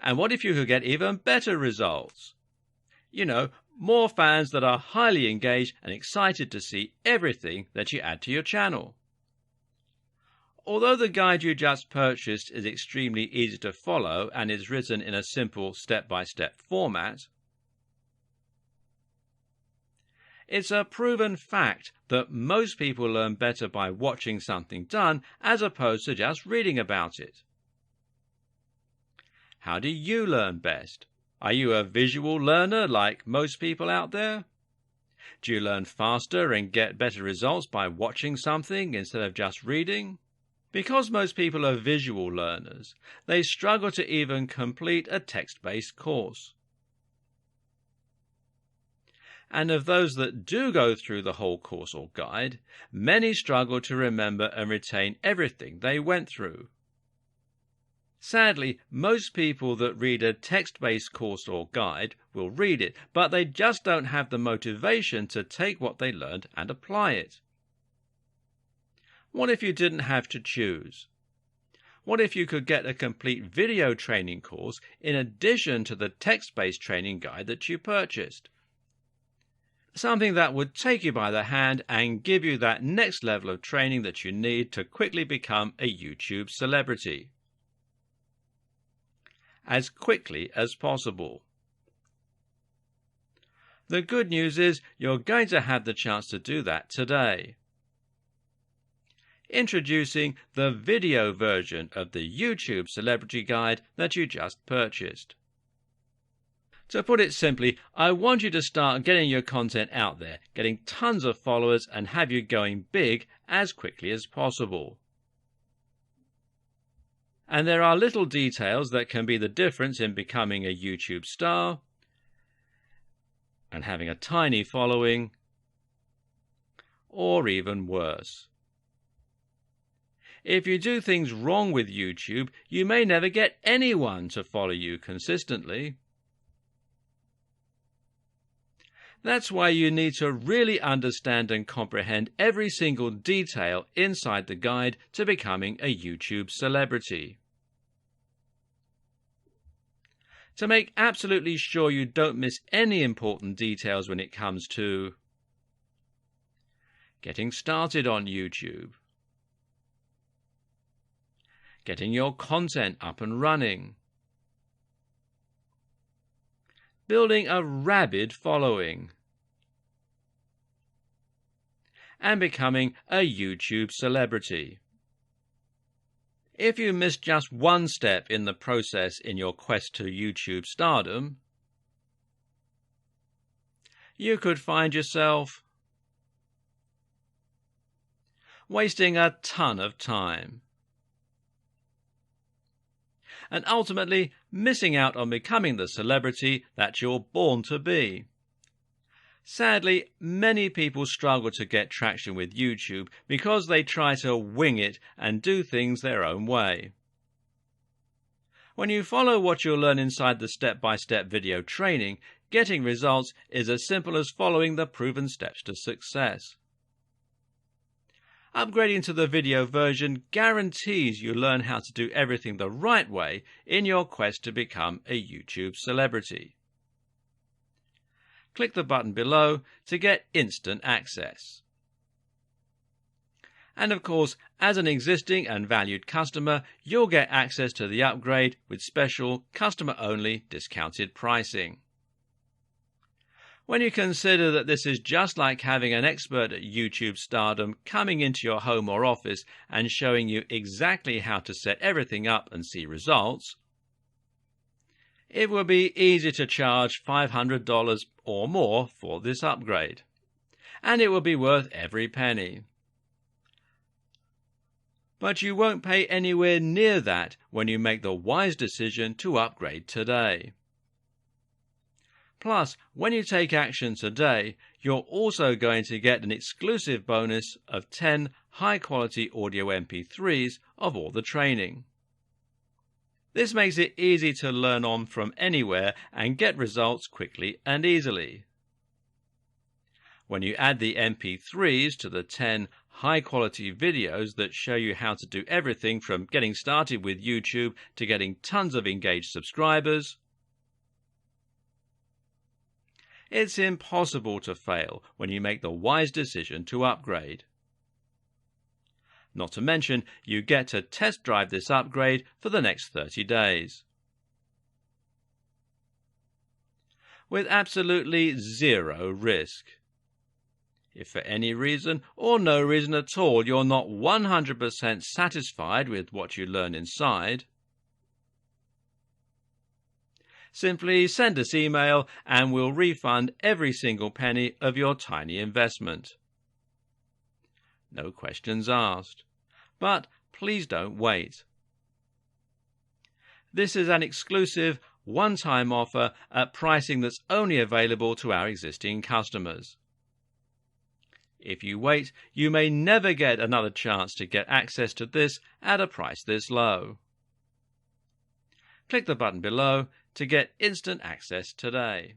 A: And what if you could get even better results? More fans that are highly engaged and excited to see everything that you add to your channel. Although the guide you just purchased is extremely easy to follow and is written in a simple step-by-step format, it's a proven fact that most people learn better by watching something done as opposed to just reading about it. How do you learn best? Are you a visual learner like most people out there? Do you learn faster and get better results by watching something instead of just reading? Because most people are visual learners, they struggle to even complete a text-based course. And of those that do go through the whole course or guide, many struggle to remember and retain everything they went through. Sadly, most people that read a text-based course or guide will read it, but they just don't have the motivation to take what they learned and apply it. What if you didn't have to choose? What if you could get a complete video training course in addition to the text-based training guide that you purchased? Something that would take you by the hand and give you that next level of training that you need to quickly become a YouTube celebrity. As quickly as possible. The good news is you're going to have the chance to do that today. Introducing the video version of the YouTube Celebrity Guide that you just purchased. To put it simply, I want you to start getting your content out there, getting tons of followers, and have you going big as quickly as possible. And there are little details that can be the difference in becoming a YouTube star and having a tiny following, or even worse. If you do things wrong with YouTube, you may never get anyone to follow you consistently. That's why you need to really understand and comprehend every single detail inside the guide to becoming a YouTube celebrity. To make absolutely sure you don't miss any important details when it comes to getting started on YouTube, getting your content up and running, building a rabid following, and becoming a YouTube celebrity. If you miss just one step in the process in your quest to YouTube stardom, you could find yourself wasting a ton of time and ultimately missing out on becoming the celebrity that you're born to be. Sadly, many people struggle to get traction with YouTube because they try to wing it and do things their own way. When you follow what you'll learn inside the step-by-step video training, getting results is as simple as following the proven steps to success. Upgrading to the video version guarantees you learn how to do everything the right way in your quest to become a YouTube celebrity. Click the button below to get instant access. And of course, as an existing and valued customer, you'll get access to the upgrade with special customer-only discounted pricing. When you consider that this is just like having an expert at YouTube stardom coming into your home or office and showing you exactly how to set everything up and see results, it will be easy to charge $500 or more for this upgrade, and it will be worth every penny. But you won't pay anywhere near that when you make the wise decision to upgrade today. Plus, when you take action today, you're also going to get an exclusive bonus of 10 high-quality audio MP3s of all the training. This makes it easy to learn on from anywhere and get results quickly and easily. When you add the MP3s to the 10 high-quality videos that show you how to do everything from getting started with YouTube to getting tons of engaged subscribers, it's impossible to fail when you make the wise decision to upgrade. Not to mention, you get to test drive this upgrade for the next 30 days. With absolutely zero risk. If for any reason or no reason at all you're not 100% satisfied with what you learn inside, simply send us email and we'll refund every single penny of your tiny investment. No questions asked. But please don't wait. This is an exclusive one-time offer at pricing that's only available to our existing customers. If you wait, you may never get another chance to get access to this at a price this low. Click the button below to get instant access today.